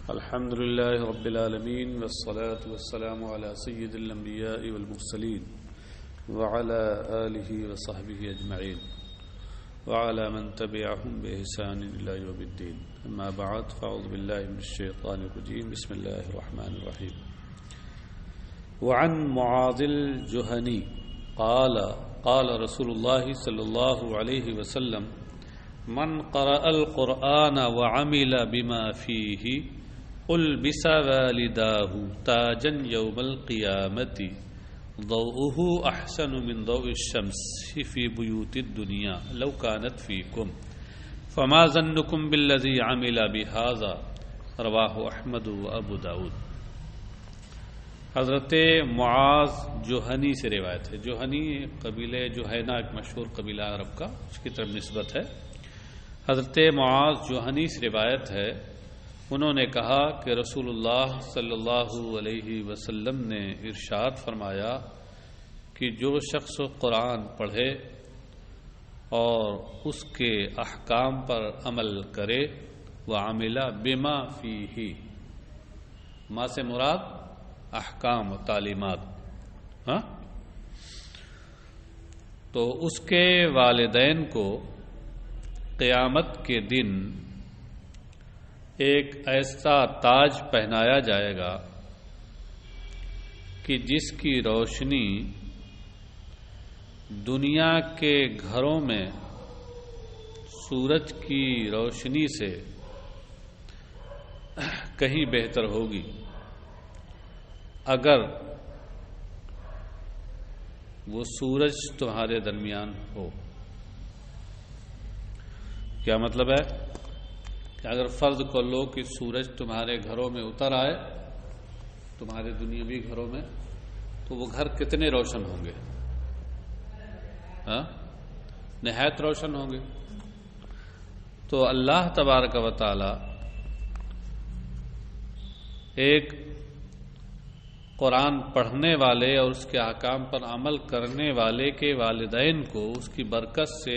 الحمد لله رب العالمين والصلاة والسلام على سيد الأنبياء والمرسلين وعلى آله وصحبه أجمعين وعلى من تبعهم بإحسان إلى يوم الدين. أما بعد فأعوذ بالله من الشيطان الرجيم. بسم الله الرحمن الرحيم. وعن معاذ الجهني قال رسول الله صلى الله عليه وسلم من قرأ القرآن وعمل بما فيه ألبس والداه تاجا يوم القيامة ضوءه أحسن من ضوء الشمس في بيوت الدنيا لو كانت فيكم فما ظنكم بالذي عمل بهذا رواه أحمد وأبو داود. حضرت معاذ جوہنی سے روایت ہے. جوہنی قبیلہ جوہینہ ایک مشہور قبیلہ عرب کا، اس کی طرف نسبت ہے. حضرت معاذ جوہنی سے روایت ہے، انہوں نے کہا کہ رسول اللہ صلی اللہ علیہ وسلم نے ارشاد فرمایا کہ جو شخص قرآن پڑھے اور اس کے احکام پر عمل کرے وعمل بما فیہ، ما سے مراد احکام و تعلیمات، تو اس کے والدین کو قیامت کے دن ایک ایسا تاج پہنایا جائے گا کہ جس کی روشنی دنیا کے گھروں میں سورج کی روشنی سے کہیں بہتر ہوگی اگر وہ سورج تمہارے درمیان ہو. کیا مطلب ہے کہ اگر فرض کر لو کہ سورج تمہارے گھروں میں اتر آئے، تمہارے دنیاوی گھروں میں، تو وہ گھر کتنے روشن ہوں گے؟ نہایت روشن ہوں گے. تو اللہ تبارک و تعالی ایک قرآن پڑھنے والے اور اس کے احکام پر عمل کرنے والے کے والدین کو اس کی برکت سے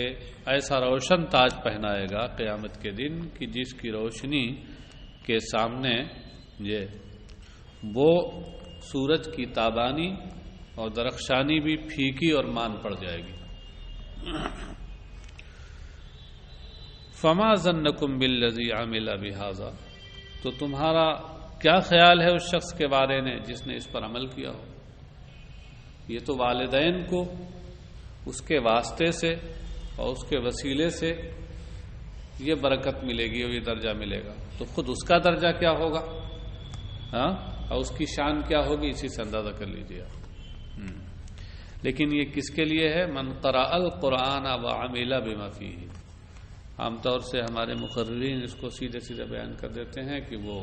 ایسا روشن تاج پہنائے گا قیامت کے دن کہ جس کی روشنی کے سامنے وہ سورج کی تابانی اور درخشانی بھی پھیکی اور مان پڑ جائے گی. فما ظنکم بالذی عمل بہذا، تو تمہارا کیا خیال ہے اس شخص کے بارے میں جس نے اس پر عمل کیا ہو؟ یہ تو والدین کو اس کے واسطے سے اور اس کے وسیلے سے یہ برکت ملے گی اور یہ درجہ ملے گا، تو خود اس کا درجہ کیا ہوگا اور اس کی شان کیا ہوگی، اسی سے اندازہ کر لیجیے. لیکن یہ کس کے لیے ہے؟ من قرأ القرآن وعمل بما فیہ. عام طور سے ہمارے مقررین اس کو سیدھے سیدھے بیان کر دیتے ہیں کہ وہ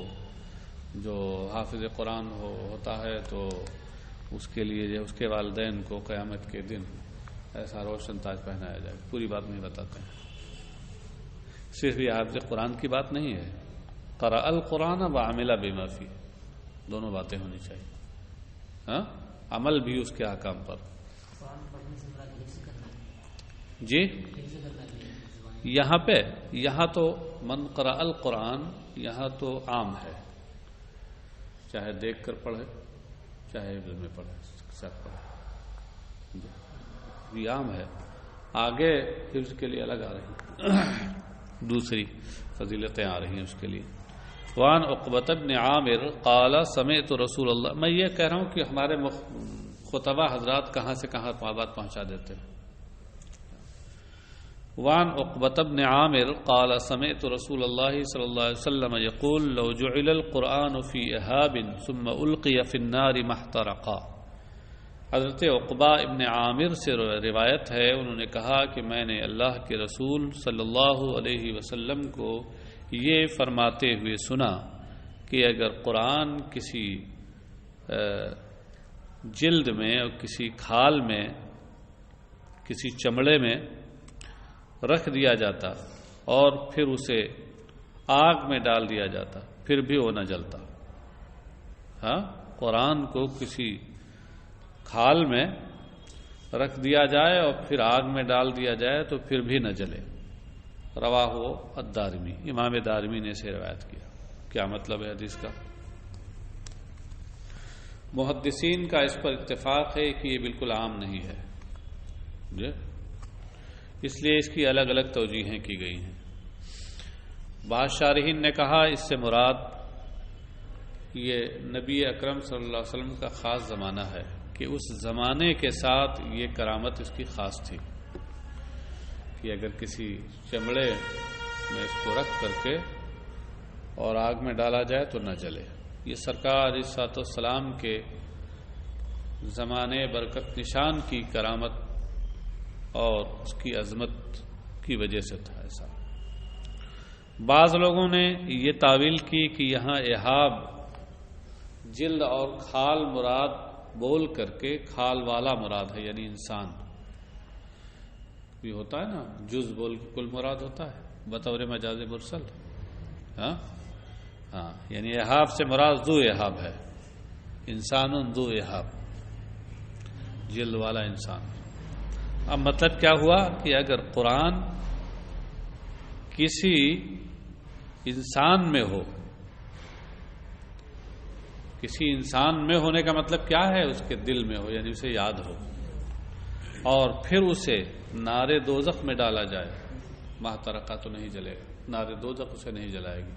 جو حافظ قرآن ہوتا ہے تو اس کے لیے اس کے والدین کو قیامت کے دن ایسا روشن تاج پہنایا جائے. پوری بات نہیں بتاتے ہیں. صرف یہ حافظ قرآن کی بات نہیں ہے، قرأ القرآن وعمل بما فیہ، دونوں باتیں ہونی چاہیے. عمل بھی اس کے احکام پر. جی یہاں تو من قرأ القرآن یہاں تو عام ہے، چاہے دیکھ کر پڑھے چاہے دل میں پڑھے، سب پڑھے، یہ عام ہے. آگے حفظ کے لیے الگ آ رہی ہیں، دوسری فضیلتیں آ رہی ہیں اس کے لیے. وان عقبۃ بن عامر قال سمعت رسول اللہ. میں یہ کہہ رہا ہوں کہ ہمارے خطبہ حضرات کہاں سے کہاں بات پہنچا دیتے ہیں. وان عقبۃ بن عامر قال سمعت رسول اللہ صلی اللہ علیہ وسلم يقول لو جعل القرآن في إهاب ثم ألقي في النار ما احترقا. حضرت عقبہ ابن عامر سے روایت ہے، انہوں نے کہا کہ میں نے اللہ کے رسول صلی اللہ علیہ وسلم کو یہ فرماتے ہوئے سنا کہ اگر قرآن کسی جلد میں اور کسی کھال میں کسی چمڑے میں رکھ دیا جاتا اور پھر اسے آگ میں ڈال دیا جاتا پھر بھی وہ نہ جلتا. قرآن کو کسی کھال میں رکھ دیا جائے اور پھر آگ میں ڈال دیا جائے تو پھر بھی نہ جلے. رواہ الدارمی، امام دارمی نے اسے روایت کیا. کیا مطلب ہے حدیث کا؟ محدثین کا اس پر اتفاق ہے کہ یہ بالکل عام نہیں ہے جی، اس لیے اس کی الگ الگ توجیہیں کی گئی ہیں۔ بعض شارحین نے کہا اس سے مراد یہ نبی اکرم صلی اللہ علیہ وسلم کا خاص زمانہ ہے کہ اس زمانے کے ساتھ یہ کرامت اس کی خاص تھی کہ اگر کسی چمڑے میں اس کو رکھ کر کے اور آگ میں ڈالا جائے تو نہ جلے۔ یہ سرکار علیہ الصلوۃ والسلام کے زمانے برکت نشان کی کرامت اور اس کی عظمت کی وجہ سے تھا ایسا۔ بعض لوگوں نے یہ تعویل کی کہ یہاں احاب جلد اور کھال مراد بول کر کے کھال والا مراد ہے، یعنی انسان بھی ہوتا ہے نا، جز بول کے کل مراد ہوتا ہے بطور مجاز مرسل۔ ہاں یعنی احاب سے مراد ذو احاب ہے، انسان ذو احاب، جلد والا انسان۔ اب مطلب کیا ہوا کہ اگر قرآن کسی انسان میں ہو، کسی انسان میں ہونے کا مطلب کیا ہے؟ اس کے دل میں ہو، یعنی اسے یاد ہو، اور پھر اسے نار دوزخ میں ڈالا جائے، محترقہ تو نہیں جلے گا، نار دوزخ اسے نہیں جلائے گی۔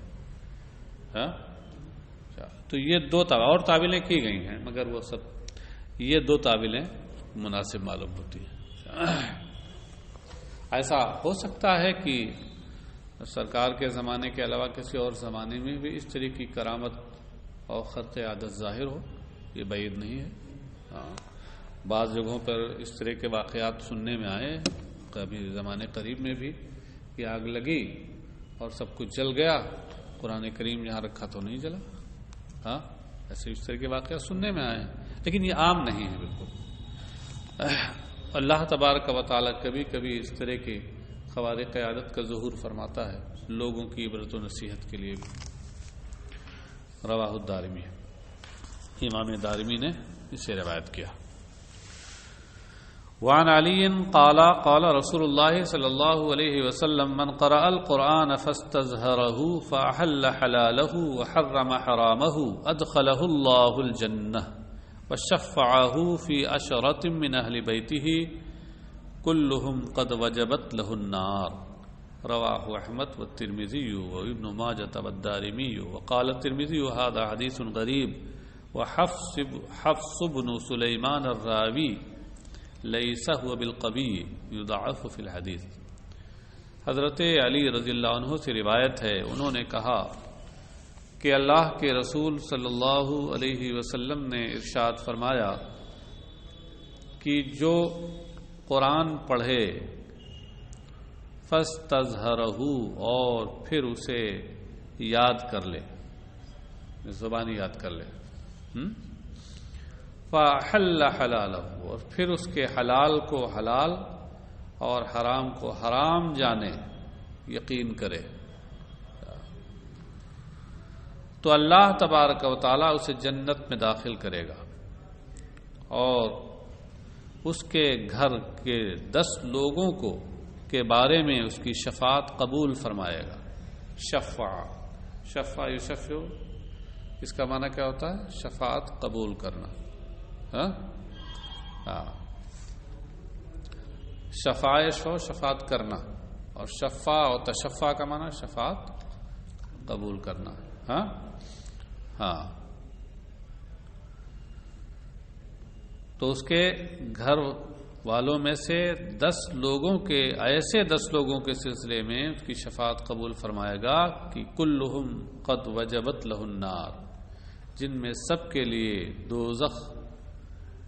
تو یہ دو اور تعویلیں کی گئی ہیں، مگر وہ سب یہ دو تعویلیں مناسب معلوم ہوتی ہیں۔ ایسا ہو سکتا ہے کہ سرکار کے زمانے کے علاوہ کسی اور زمانے میں بھی اس طرح کی کرامت اور خرق عادت ظاہر ہو، یہ بعید نہیں ہے۔ بعض جگہوں پر اس طرح کے واقعات سننے میں آئے، کبھی زمانے قریب میں بھی کہ آگ لگی اور سب کچھ جل گیا، قرآن کریم یہاں رکھا تو نہیں جلا۔ ایسے اس طرح کے واقعات سننے میں آئے، لیکن یہ عام نہیں ہے بالکل۔ اللہ تبارک و تعالی کبھی کبھی اس طرح کے خوارق عادت کا ظہور فرماتا ہے لوگوں کی عبرت و نصیحت کے لیے بھی۔ رواہ الدارمی، امام دارمی نے اسے روایت کیا۔ وعن علی قال قال رسول اللہ صلی اللہ علیہ وسلم من قرأ القرآن فاستظہرہ فأحل حلالہ وحرم حرامہ ادخلہ اللہ الجنہ وشفعہ فی عشرۃ من اہل بیتہ کلہم قد وجبت لہ النار۔ رواہ احمد والترمذی وابن ماجہ والدارمی وقال الترمذی هذا حدیث غریب وحفص بن سلیمان الراوی لیس هو بالقوی یضعف فی الحدیث۔ حضرت علی رضی اللہ عنہ سے روایت ہے، انہوں نے کہا کہ اللہ کے رسول صلی اللہ علیہ وسلم نے ارشاد فرمایا کہ جو قرآن پڑھے فاستظہرہ اور پھر اسے یاد کر لے، زبانی یاد کر لے، فَأَحَلَّ حَلَالَهُ اور پھر اس کے حلال کو حلال اور حرام کو حرام جانے، یقین کرے، تو اللہ تبارک و تعالیٰ اسے جنت میں داخل کرے گا اور اس کے گھر کے 10 لوگوں کو کے بارے میں اس کی شفاعت قبول فرمائے گا۔ شفع یشفع، اس کا معنی کیا ہوتا ہے؟ شفاعت قبول کرنا۔ شفاع یشفع شفاعت کرنا، اور شفع اور تشفع کا معنی شفاعت قبول کرنا۔ تو اس کے گھر والوں میں سے 10 لوگوں کے، ایسے 10 لوگوں کے سلسلے میں اس کی شفاعت قبول فرمائے گا کہ کلہم قد وجبت لہ النار، جن میں سب کے لیے دوزخ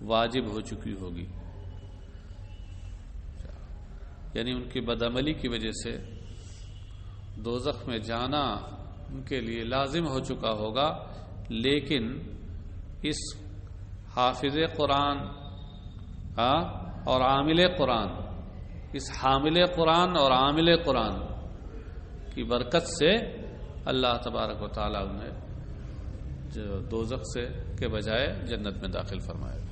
واجب ہو چکی ہوگی، یعنی ان کی بدعملی کی وجہ سے دوزخ میں جانا ان کے لیے لازم ہو چکا ہوگا، لیکن اس حافظ قرآن اور عامل قرآن، اس حامل قرآن اور عامل قرآن کی برکت سے اللہ تبارک و تعالیٰ انہیں دوزخ سے کے بجائے جنت میں داخل فرمائے گا۔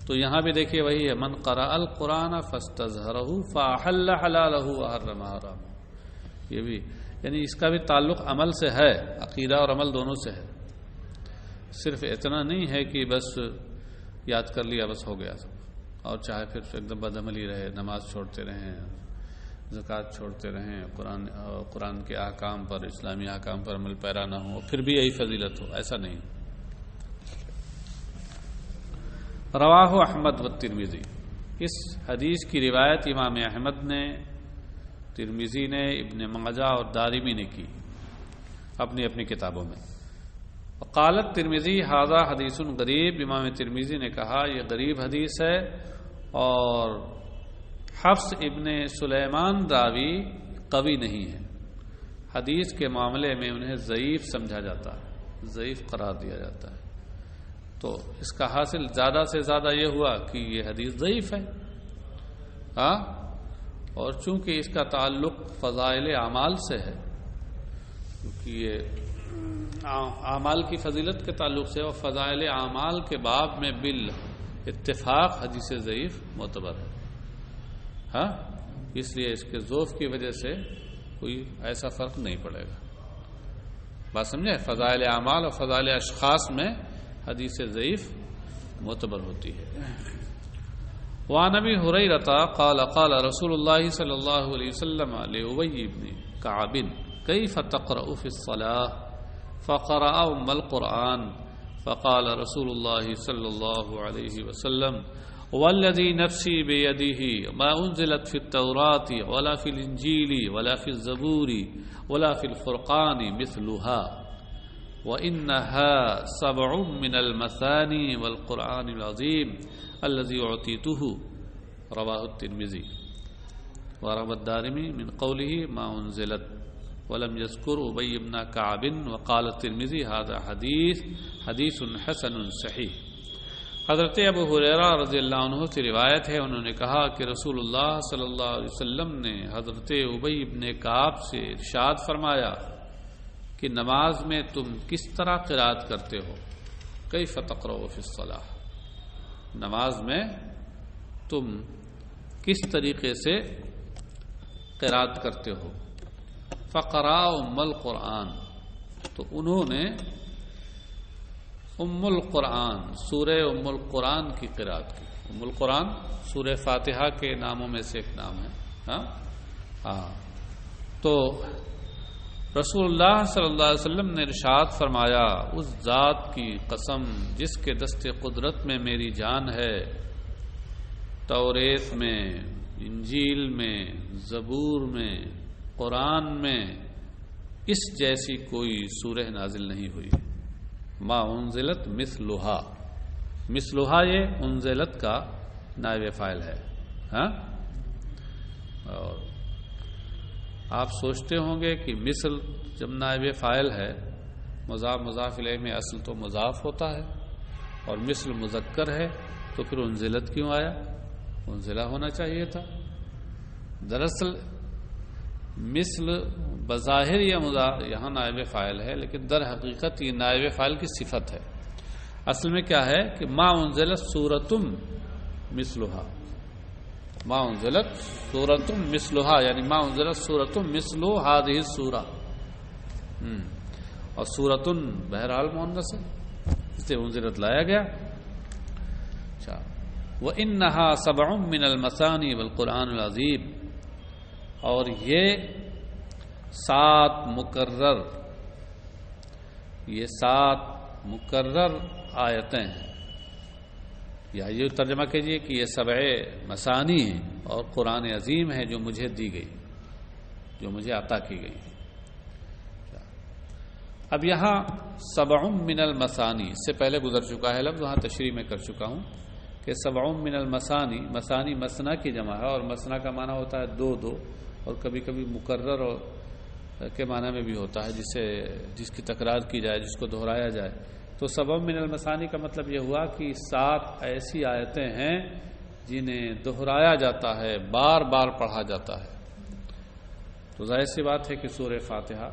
تو یہاں بھی دیکھیے وہی ہے، من قرأ القرآن فاستظہرہ فاحل حلالہ وحرم حرامہ، یہ بھی یعنی اس کا بھی تعلق عمل سے ہے، عقیدہ اور عمل دونوں سے ہے. صرف اتنا نہیں ہے کہ بس یاد کر لیا بس ہو گیا سب، اور چاہے پھر ایک دم بدعملی رہے، نماز چھوڑتے رہیں، زکوٰۃ چھوڑتے رہیں، قرآن کے احکام پر، اسلامی احکام پر عمل پیرا نہ ہو، پھر بھی یہی فضیلت ہو، ایسا نہیں. رواہ احمد و ترمذی، اس حدیث کی روایت امام احمد نے، ترمذی نے، ابن ماجہ اور دارمی نے کی اپنی اپنی کتابوں میں. وقالت ترمذی ھذا حدیث غریب، امام ترمذی نے کہا یہ غریب حدیث ہے، اور حفص ابن سلیمان راوی قوی نہیں ہے، حدیث کے معاملے میں انہیں ضعیف سمجھا جاتا ہے، ضعیف قرار دیا جاتا ہے. تو اس کا حاصل زیادہ سے زیادہ یہ ہوا کہ یہ حدیث ضعیف ہے. اور چونکہ اس کا تعلق فضائل اعمال سے ہے، کیونکہ یہ اعمال کی فضیلت کے تعلق سے، اور فضائل اعمال کے باب میں بالاتفاق حدیث ضعیف معتبر ہے. اس لیے اس کے ضعف کی وجہ سے کوئی ایسا فرق نہیں پڑے گا. بات سمجھے؟ فضائل اعمال اور فضائل اشخاص میں حدیث ضعیف معتبر ہوتی ہے. وعن ابی ہریرہ قال قال رسول اللہ صلی اللہ علیہ وسلم لأبی بن کعب کیف تقرأ فی الصلاة فقرأ ام القرآن فقال رسول اللہ صلی اللہ علیہ وسلم والذی نفسی بیدہ ما انزلت فی التوراة ولا فی الانجیل ولا فی الزبور ولا فی الفرقان مثلها وإنها 7 من المثانی والقرآن العظیم الذي اعطيته رواه الترمذي وروى الدارمي من قوله ما انزلت ولم يذكر ابي بن كعب وقال الترمذي هذا حديث حسن صحيح. حضرت ابو ہریرہ رضی اللہ عنہ سے روایت ہے، انہوں نے کہا کہ رسول اللہ صلی اللہ علیہ وسلم نے حضرت ابی بن کعب سے ارشاد فرمایا کہ نماز میں تم کس طرح قرات کرتے ہو. کیف تقرؤ فی الصلاۃ، نماز میں تم کس طریقے سے قرات کرتے ہو. فقرأ ام القرآن، تو انہوں نے ام القرآن، سورہ ام القرآن کی قرات کی. ام القرآن سورہ فاتحہ کے ناموں میں سے ایک نام ہے. تو رسول اللہ صلی اللہ علیہ وسلم نے ارشاد فرمایا، اس ذات کی قسم جس کے دست قدرت میں میری جان ہے، توریت میں، انجیل میں، زبور میں، قرآن میں اس جیسی کوئی سورہ نازل نہیں ہوئی. ما انزلت مثلها، مثلها یہ انزلت کا نائب فاعل ہے. اور آپ سوچتے ہوں گے کہ مثل جب نائب فاعل ہے، مضاف مضاف الیہ میں اصل تو مضاف ہوتا ہے، اور مثل مذکر ہے، تو پھر انزلت کیوں آیا؟ انزلہ ہونا چاہیے تھا. دراصل مثل بظاہر یہاں نائب فاعل ہے، لیکن در حقیقت یہ نائب فاعل کی صفت ہے. اصل میں کیا ہے کہ ما انزلت سورتم مثلها، ما انزلت سورتم مثلها، یعنی ما انزلت سورتم مثل هذه السورہ. اور سورتن بہرحال مؤنث ہے، اس سے انزلت لایا گیا. اچھا، وَإِنَّهَا 7 من المثانی والقرآن العظیم، اور یہ 7 مکرر آیتیں ہیں، یا یہ ترجمہ کیجئے کہ یہ 7 مثانی ہیں اور قرآن عظیم ہے جو مجھے دی گئی، جو مجھے عطا کی گئی. اب یہاں 7 من المثانی، اس سے پہلے گزر چکا ہے لفظ، وہاں تشریح میں کر چکا ہوں کہ 7 من المثانی، مثانی مثنا کی جمع ہے، اور مثنا کا معنی ہوتا ہے 2 اور کبھی کبھی مکرر کے معنی میں بھی ہوتا ہے، جس کی تکرار کی جائے، جس کو دہرایا جائے. تو 7 من المثانی کا مطلب یہ ہوا کہ 7 ایسی آیتیں ہیں جنہیں دہرایا جاتا ہے، بار بار پڑھا جاتا ہے. تو ظاہر سی بات ہے کہ سورہ فاتحہ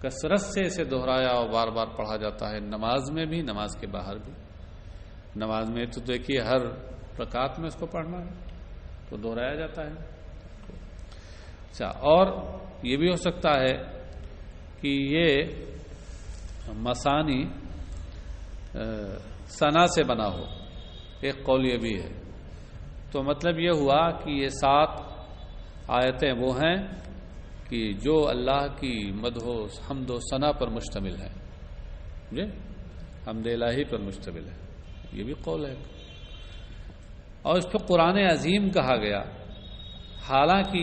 کثرت سے اسے دہرایا اور بار بار پڑھا جاتا ہے، نماز میں بھی، نماز کے باہر بھی. نماز میں تو دیکھیے ہر رکعت میں اس کو پڑھنا ہے تو دہرایا جاتا ہے. اچھا، اور یہ بھی ہو سکتا ہے کہ یہ مسانی ثنا سے بنا ہو، ایک قول یہ بھی ہے، تو مطلب یہ ہوا کہ یہ 7 آیتیں وہ ہیں کہ جو اللہ کی مدح و حمد و ثنا پر مشتمل ہے، جی حمد الہی پر مشتمل ہے، یہ بھی قول ہے۔ اور اس کو قرآن عظیم کہا گیا، حالانکہ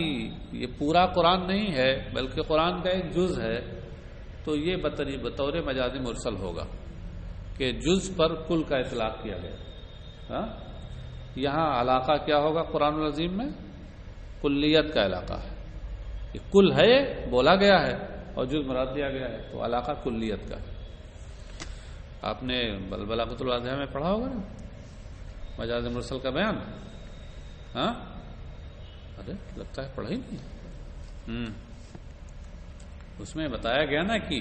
یہ پورا قرآن نہیں ہے بلکہ قرآن کا ایک جز ہے، تو یہ بطور مجاز مرسل ہوگا کہ جز پر کل کا اطلاق کیا گیا۔ ہاں یہاں علاقہ کیا ہوگا قرآن العظیم میں؟ کلیت کا علاقہ ہے، یہ کل ہے بولا گیا ہے اور جز مراد دیا گیا ہے، تو علاقہ کلیت کا ہے۔ آپ نے بلاغت الواضحہ میں پڑھا ہوگا نا مجاز مرسل کا بیان؟ ہاں ارے لگتا ہے پڑھا ہی نہیں۔ اس میں بتایا گیا نا کہ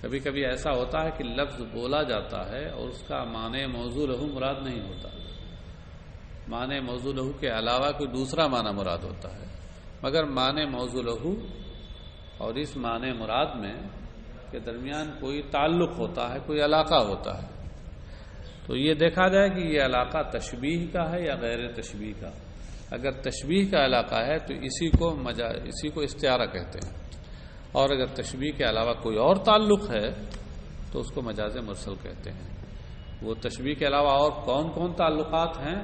کبھی کبھی ایسا ہوتا ہے کہ لفظ بولا جاتا ہے اور اس کا معنی موضوع لہو مراد نہیں ہوتا، معنی موضوع لہو کے علاوہ کوئی دوسرا معنی مراد ہوتا ہے، مگر معنی موضوع لہو اور اس معنی مراد میں کے درمیان کوئی تعلق ہوتا ہے، کوئی علاقہ ہوتا ہے۔ تو یہ دیکھا جائے کہ یہ علاقہ تشبیہ کا ہے یا غیر تشبیہ کا۔ اگر تشبیہ کا علاقہ ہے تو اسی کو استعارہ کہتے ہیں، اور اگر تشبیہ کے علاوہ کوئی اور تعلق ہے تو اس کو مجاز مرسل کہتے ہیں۔ وہ تشبیہ کے علاوہ اور کون کون تعلقات ہیں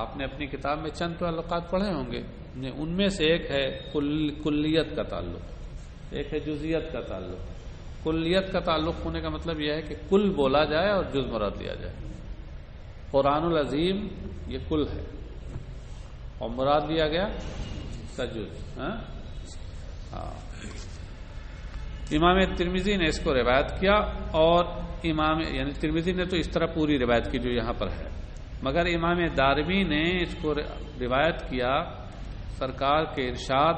آپ نے اپنی کتاب میں چند تعلقات پڑھے ہوں گے، ان میں سے ایک ہے کلیت کا تعلق، ایک ہے جزیت کا تعلق۔ کلیت کا تعلق ہونے کا مطلب یہ ہے کہ کل بولا جائے اور جز مراد لیا جائے۔ قرآن العظیم یہ کل ہے اور مراد لیا گیا اس کا جز۔ امام ترمذی نے اس کو روایت کیا، اور امام یعنی ترمذی نے تو اس طرح پوری روایت کی جو یہاں پر ہے، مگر امام دارمی نے اس کو روایت کیا سرکار کے ارشاد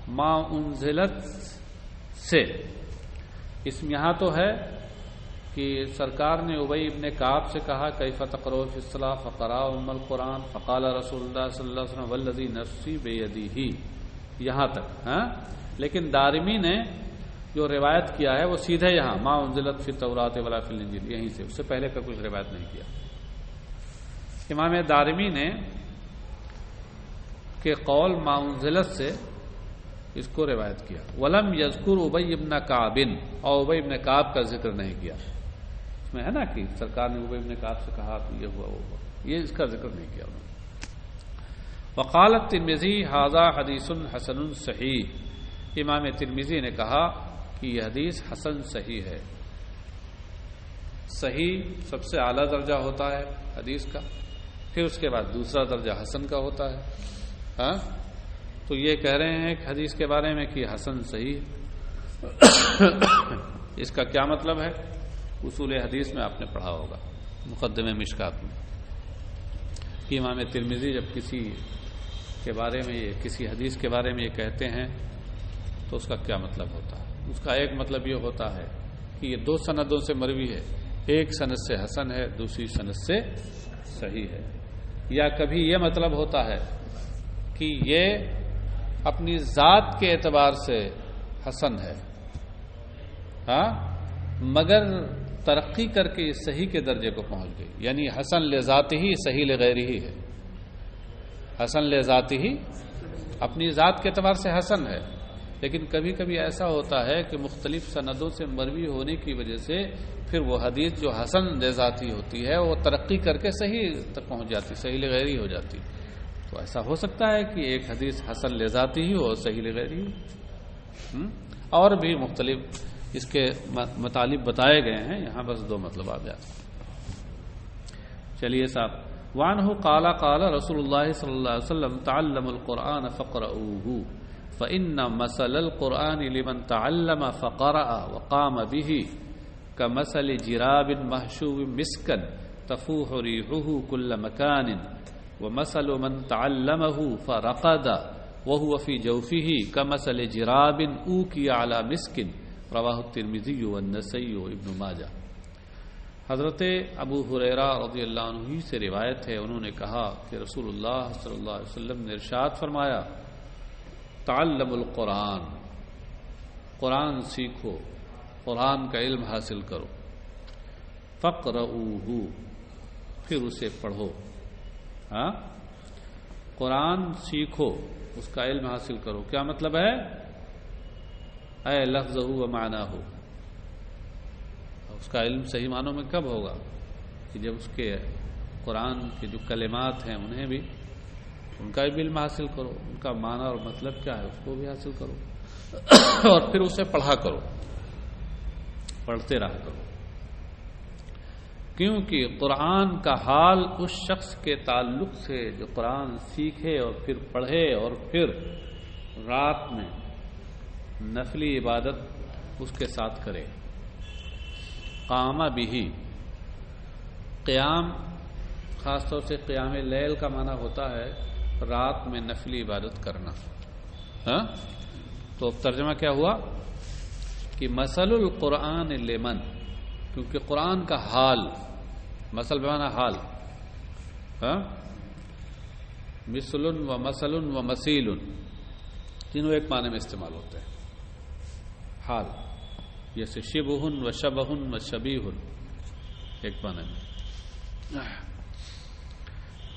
ما انزلت سے۔ اس میں یہاں تو ہے کہ سرکار نے ابی ابن کعب سے کہا کیف تقرؤ فی الصلاۃ فقرأ ام القرآن فقال رسول اللہ صلی اللہ علیہ وسلم والذی نفسی بیدہ، یہاں تک۔ لیکن دارمی نے جو روایت کیا ہے وہ سیدھے یہاں ما انزلت فی التوراۃ ولا فی الانجیل، یہیں سے، اس سے پہلے کا کچھ روایت نہیں کیا۔ امام دارمی نے کہ قول ما انزلت سے اس کو روایت کیا۔ ولم یذکر ابی ابن کعب، اور ابی ابن کعب کا ذکر نہیں کیا۔ اس میں ہے نا کہ سرکار نے ابی ابن کعب سے کہا تو یہ ہوا وہ ہوا، یہ اس کا ذکر نہیں کیا انہوں نے۔ وقال الترمذی ھذا حدیث حسن صحیح، امام ترمذی نے کہا کہ یہ حدیث حسن صحیح ہے۔ صحیح سب سے اعلیٰ درجہ ہوتا ہے حدیث کا، پھر اس کے بعد دوسرا درجہ حسن کا ہوتا ہے۔ ہاں تو یہ کہہ رہے ہیں کہ حدیث کے بارے میں کہ حسن صحیح، اس کا کیا مطلب ہے؟ اصول حدیث میں آپ نے پڑھا ہوگا مقدمہ مشکات میں کہ امام ترمذی جب کسی کے بارے میں کسی حدیث کے بارے میں یہ کہتے ہیں تو اس کا کیا مطلب ہوتا ہے؟ اس کا ایک مطلب یہ ہوتا ہے کہ یہ 2 سندوں سے مروی ہے، ایک سند سے حسن ہے، دوسری سند سے صحیح ہے۔ یا کبھی یہ مطلب ہوتا ہے کہ یہ اپنی ذات کے اعتبار سے حسن ہے، ہاں مگر ترقی کر کے اس صحیح کے درجے کو پہنچ گئی، یعنی حسن لذاتہ ہی صحیح لغیرہ ہی ہے۔ حسن لذاتہ ہی اپنی ذات کے اعتبار سے حسن ہے، لیکن کبھی کبھی ایسا ہوتا ہے کہ مختلف سندوں سے مروی ہونے کی وجہ سے پھر وہ حدیث جو حسن لذاتی ہوتی ہے وہ ترقی کر کے صحیح تک پہنچ جاتی، صحیح لغیری ہو جاتی۔ تو ایسا ہو سکتا ہے کہ ایک حدیث حسن لذاتی ہی ہو اور صحیح لغیری ہو۔ اور بھی مختلف اس کے مطالب بتائے گئے ہیں، یہاں بس 2 مطلب آ جاتے ہیں۔ چلیے صاحب، وعنہ قال قال رسول اللہ صلی اللہ علیہ وسلم تعلموا القرآن فقرؤوه فإن مثل القرآن لمن تعلم فقرأ وقام به كمثل جراب محشو مسكا تفوح ريحه كل مكان ومثل من تعلمه فرقد وهو في جوفه كمثل جراب أوكي على مسك، رواہ الترمذی والنسائی وابن ماجہ۔ حضرت ابو ہریرہ رضی اللہ عنہ ہی سے روایت ہے، انہوں نے کہا کہ رسول اللہ صلی اللہ علیہ وسلم نے ارشاد فرمایا تعلموا القرآن، قرآن سیکھو، قرآن کا علم حاصل کرو، فقرؤوہ، پھر اسے پڑھو. ہاں، قرآن سیکھو، اس کا علم حاصل کرو. کیا مطلب ہے؟ اے لفظہ و معنیہ، اس کا علم صحیح معنوں میں کب ہوگا؟ کہ جب اس کے قرآن کے جو کلمات ہیں انہیں بھی، ان کا بھی علم حاصل کرو، ان کا معنی اور مطلب کیا ہے اس کو بھی حاصل کرو، اور پھر اسے پڑھا کرو، پڑھتے رہا کرو. کیونکہ قرآن کا حال اس شخص کے تعلق سے جو قرآن سیکھے اور پھر پڑھے اور پھر رات میں نفلی عبادت اس کے ساتھ کرے. قام بھی، قیام خاص طور سے قیام لیل کا معنی ہوتا ہے رات میں نفلی عبادت کرنا. ہاں، تو ترجمہ کیا ہوا کہ مثل القرآن لمن، کیونکہ قرآن کا حال، مثل بمعنی حال، مثل و مثل و مثیل، تینوں ایک معنی میں استعمال ہوتے ہیں. حال جیسے شبہ و شبہ و شبیہ، ایک معنی میں.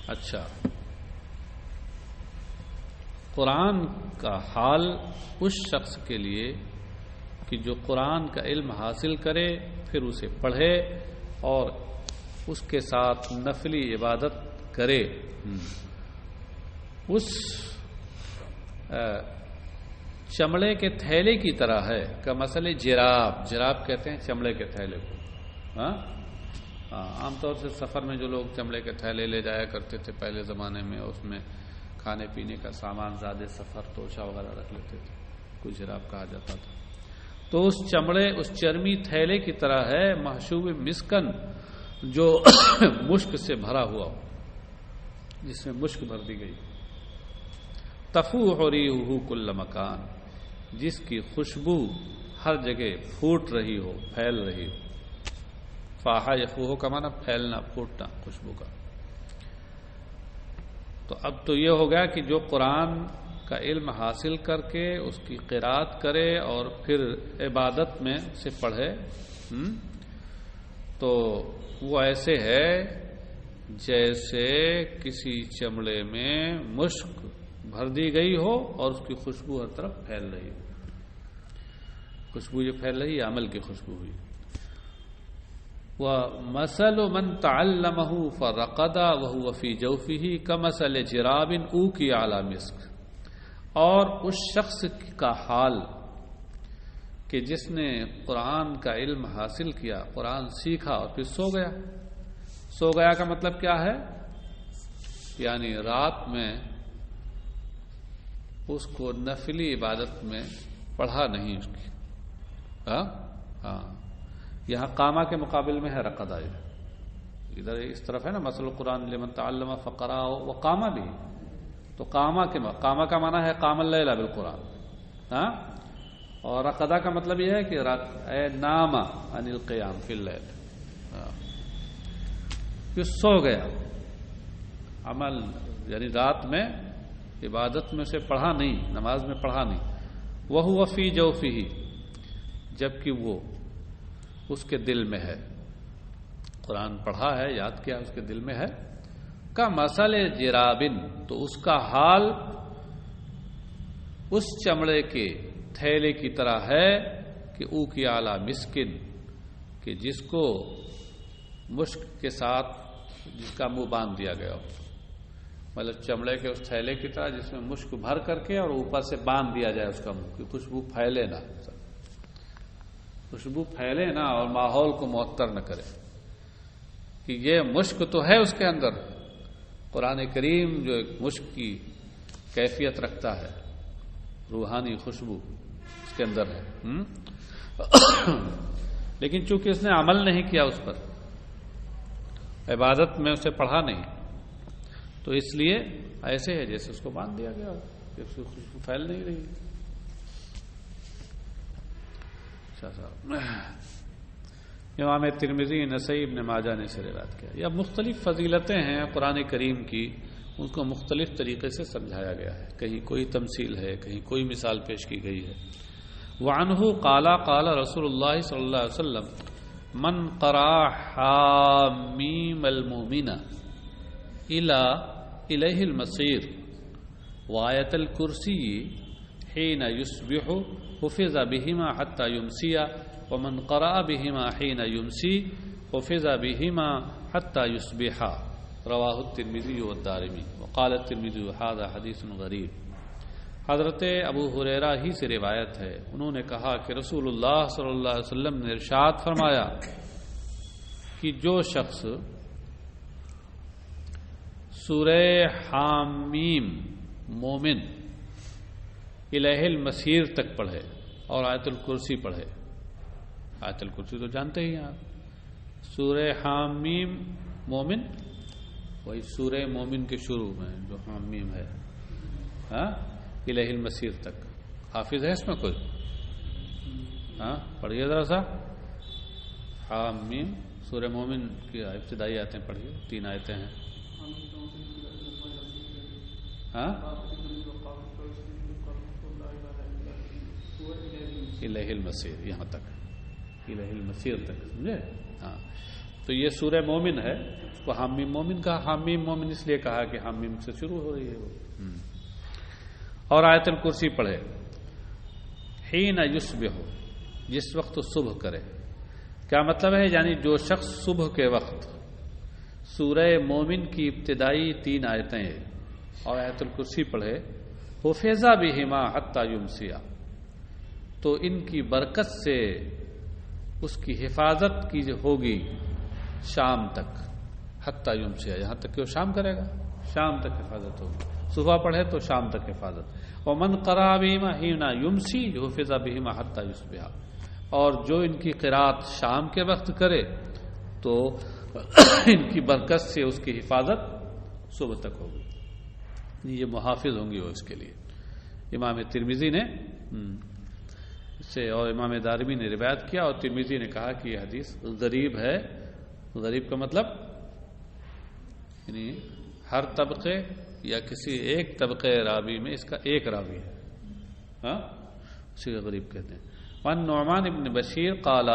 اچھا، قرآن کا حال اس شخص کے لیے کہ جو قرآن کا علم حاصل کرے، پھر اسے پڑھے اور اس کے ساتھ نفلی عبادت کرے، اس چمڑے کے تھیلے کی طرح ہے. کا مسئلہ جراب، جراب کہتے ہیں چمڑے کے تھیلے کو. عام طور سے سفر میں جو لوگ چمڑے کے تھیلے لے جایا کرتے تھے پہلے زمانے میں، اس میں کھانے پینے کا سامان، زیادہ سفر توشہ وغیرہ رکھ لیتے تھے، کوئی جراب کہا جاتا تھا. تو اس چمڑے، اس چرمی تھیلے کی طرح ہے، محشوب مسکن، جو مشک سے بھرا ہوا ہو، جس میں مشک بھر دی گئی. تفوح ریحہ کل مکان، جس کی خوشبو ہر جگہ پھوٹ رہی ہو، پھیل رہی ہو. فاح یفوح کا معنی پھیلنا، پھوٹنا خوشبو کا. تو اب تو یہ ہو گیا کہ جو قرآن کا علم حاصل کر کے اس کی قرات کرے اور پھر عبادت میں سے پڑھے، تو وہ ایسے ہے جیسے کسی چمڑے میں مشک بھر دی گئی ہو اور اس کی خوشبو ہر طرف پھیل رہی ہو. خوشبو جو پھیل رہی ہے عمل کی خوشبو ہوئی. وَمَثَلُ مَنْ تَعَلَّمَهُ فَرَقَدَ وَهُوَ فِي جَوْفِهِ كَمَثَلِ جِرَابٍ أُوقِيَ عَلَى مِسْكٍ، اور اس شخص کا حال کہ جس نے قرآن کا علم حاصل کیا، قرآن سیکھا اور پھر سو گیا. سو گیا کا مطلب کیا ہے؟ یعنی رات میں اس کو نفلی عبادت میں پڑھا نہیں اس کی. ہاں، یہاں قامہ کے مقابل میں ہے رقدہ. ادھر اس طرف ہے نا مثل القرآن لمن تعلم فقرأ، وہ قامہ بھی. تو قامہ کا معنی ہے قام اللیل بالقرآن. ہاں، اور رقدہ کا مطلب یہ ہے کہ نام عن القیام فی اللیل، کہ سو گیا. عمل یعنی رات میں عبادت میں سے پڑھا نہیں، نماز میں پڑھا نہیں. وَهُوَ فِي جَوْفِهِ، جبکہ وہ اس کے دل میں ہے. قرآن پڑھا ہے، یاد کیا، اس کے دل میں ہے. کا مثل جرابن، تو اس کا حال اس چمڑے کے تھیلے کی طرح ہے کہ او کی اعلی مسکن، کہ جس کو مشک کے ساتھ جس کا منہ باندھ دیا گیا ہو. مطلب چمڑے کے اس تھیلے کی طرح جس میں مشک بھر کر کے اور اوپر سے باندھ دیا جائے اس کا منہ، کہ خوشبو پھیلے نہ، خوشبو پھیلے نہ اور ماحول کو معطر نہ کرے. کہ یہ مشک تو ہے اس کے اندر، قرآن کریم جو ایک مشک کی کیفیت رکھتا ہے، روحانی خوشبو اس کے اندر ہے. لیکن چونکہ اس نے عمل نہیں کیا اس پر، عبادت میں اسے پڑھا نہیں، تو اس لیے ایسے ہے جیسے اس کو باندھ دیا گیا ہو، کہ اس کی خوشبو پھیل نہیں رہی. امام ترمذی، نسائی، ابن ماجہ نے اسے روایت کیا. یہ مختلف فضیلتیں ہیں قرآن کریم کی، ان کو مختلف طریقے سے سمجھایا گیا ہے. کہیں کوئی تمثیل ہے، کہیں کوئی مثال پیش کی گئی ہے. وعنہ قال قال رسول اللہ صلی اللہ علیہ وسلم من قرأ حامیم المؤمن الیہ المصیر وآیت الکرسی حین یصبح حفظ بہما حتی یمسی ومن قرأ بہما حین یمسی حفظ بہما حتی یصبح رواہ الترمذی والدارمی وقال الترمذی ھذا حدیث غریب۔ حضرت ابو ہریرہ ہی سے روایت ہے، انہوں نے کہا کہ رسول اللہ صلی اللہ علیہ وسلم نے ارشاد فرمایا کہ جو شخص سورہ حامیم مومن الہ المسیر تک پڑھے اور آیت الکرسی پڑھے، آیت الکرسی تو جانتے ہی ہیں آپ، سورہ حامیم مومن وہی سورہ مومن کے شروع میں جو حامیم ہے، ہاں الہ المسیر تک، حافظ ہے اس میں کوئی؟ ہاں پڑھیے ذرا سا حامیم سورہ مومن کی ابتدائی آیتیں پڑھیے، 3 آیتیں ہیں۔ ہاں الہ المسیر، یہاں تک الہ المسیر تک، سمجھے؟ ہاں تو یہ سورہ مومن ہے، اس کو حامیم مومن کہا، حامیم مومن اس لیے کہا کہ حامیم سے شروع ہو رہی ہے وہ۔ اور آیت الکرسی پڑھے حین یصبح، جس وقت صبح کرے۔ کیا مطلب ہے؟ یعنی جو شخص صبح کے وقت سورہ مومن کی ابتدائی 3 آیتیں اور آیت الکرسی پڑھے، حفظ بہما حتی یمسی، تو ان کی برکت سے اس کی حفاظت کی ہوگی شام تک، حتی یمسی، یہاں تک کہ وہ شام کرے گا، شام تک حفاظت ہوگی، صبح پڑھے تو شام تک حفاظت۔ ومن قرأ بہما حین یمسی حفظ بہما حتی یصبح، اور جو ان کی قرأت شام کے وقت کرے تو ان کی برکت سے اس کی حفاظت صبح تک ہوگی، یہ محافظ ہوں گی وہ اس کے لیے۔ امام ترمذی نے سے اور امام دارمی نے روایت کیا، اور ترمذی نے کہا کہ یہ حدیث غریب ہے۔ غریب کا مطلب یعنی ہر طبقے یا کسی ایک طبقے راوی میں اس کا ایک راوی ہے، ہاں اسی کو غریب کہتے ہیں۔ وعن نعمان بن بشیر قال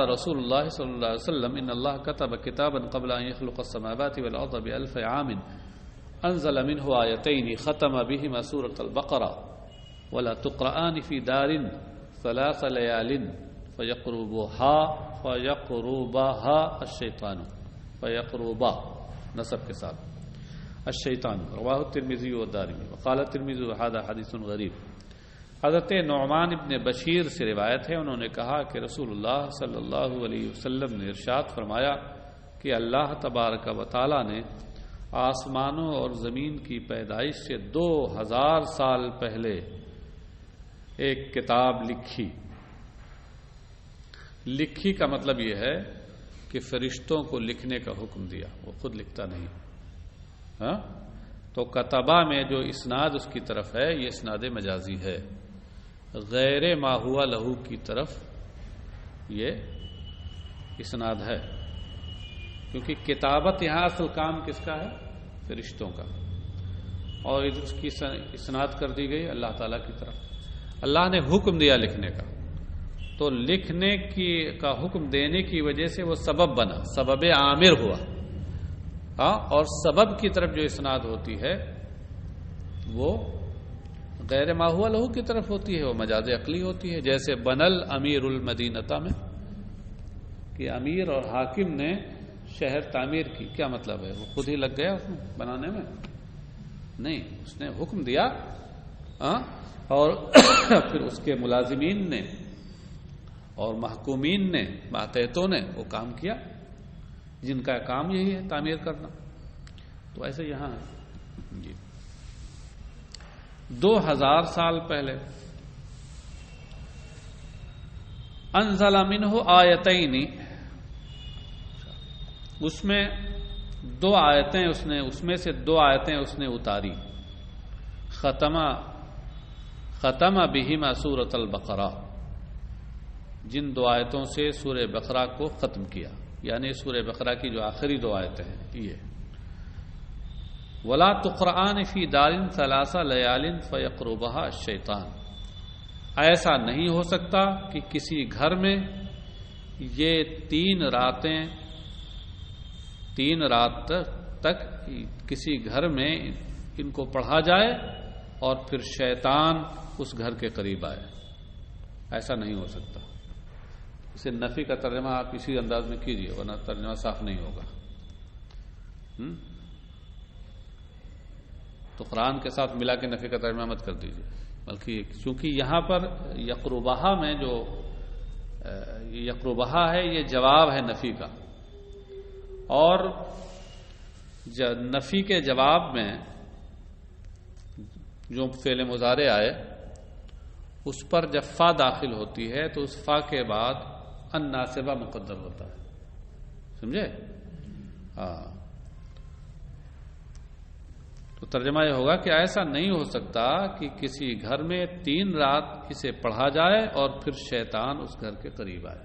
رسول اللہ صلی اللہ علیہ وسلم ان اللہ كتب كتابا قبل ان يخلق السماوات والارض ب1000 عام انزل منه آیتین ختم بهما سورة البقرة ولا تقرآن في دار 3 ليال فيقربها الشیطان فيقربا نصب کے ساتھ الشیطان، رواہ الترمذی والدارمی وقال الترمذی ھذا حدیث غریب۔ حضرت نعمان ابن بشیر سے روایت ہے، انہوں نے کہا کہ رسول اللہ صلی اللہ علیہ وسلم نے ارشاد فرمایا کہ اللہ تبارک و تعالی نے آسمانوں اور زمین کی پیدائش سے 2000 سال پہلے ایک کتاب لکھی کا مطلب یہ ہے کہ فرشتوں کو لکھنے کا حکم دیا، وہ خود لکھتا نہیں، ہاں تو کتبہ میں جو اسناد اس کی طرف ہے یہ اسناد مجازی ہے، غیر ما ہوا لہو کی طرف یہ اسناد ہے، کیونکہ کتابت یہاں اصل کام کس کا ہے؟ فرشتوں کا، اور اس کی اسناد کر دی گئی اللہ تعالیٰ کی طرف۔ اللہ نے حکم دیا لکھنے کا، تو لکھنے کا حکم دینے کی وجہ سے وہ سبب بنا، سبب عامر ہوا، ہاں اور سبب کی طرف جو اسناد ہوتی ہے وہ غیر ما ہوا لہو کی طرف ہوتی ہے، وہ مجاز عقلی ہوتی ہے، جیسے بنل امیر المدینہ میں کہ امیر اور حاکم نے شہر تعمیر کی، کیا مطلب ہے؟ وہ خود ہی لگ گیا اس میں بنانے میں؟ نہیں، اس نے حکم دیا اور پھر اس کے ملازمین نے اور محکومین نے، ماتحتوں نے وہ کام کیا جن کا کام یہی ہے تعمیر کرنا، تو ایسے یہاں ہے جی 2000 سال پہلے انزل منہ آیتین، اس میں 2 آیتیں اس میں سے 2 آیتیں اس نے اتاری، ختم بہما سورۃ البقرہ، جن 2 آیتوں سے سورہ بقرہ کو ختم کیا، یعنی سورہ بقرہ کی جو آخری 2 آیتیں ہیں یہ ولا تقرآن فی دار 3 لیال فیقربها الشیطان، ایسا نہیں ہو سکتا کہ کسی گھر میں یہ 3 رات تک کسی گھر میں ان کو پڑھا جائے اور پھر شیطان اس گھر کے قریب آئے. ایسا نہیں ہو سکتا. اسے نفی کا ترجمہ آپ اسی انداز میں کیجیے ورنہ ترجمہ صاف نہیں ہوگا. تو قرآن کے ساتھ ملا کے نفی کا ترجمہ مت کر دیجیے، بلکہ چونکہ یہاں پر یقربہا میں جو یقربہا ہے یہ جواب ہے نفی کا، اور نفی کے جواب میں جو فعل مضارع آئے اس پر جب فا داخل ہوتی ہے تو اس فا کے بعد ان ناصبہ مقدر ہوتا ہے. سمجھے؟ ہاں. تو ترجمہ یہ ہوگا کہ ایسا نہیں ہو سکتا کہ کسی گھر میں 3 رات اسے پڑھا جائے اور پھر شیطان اس گھر کے قریب آئے.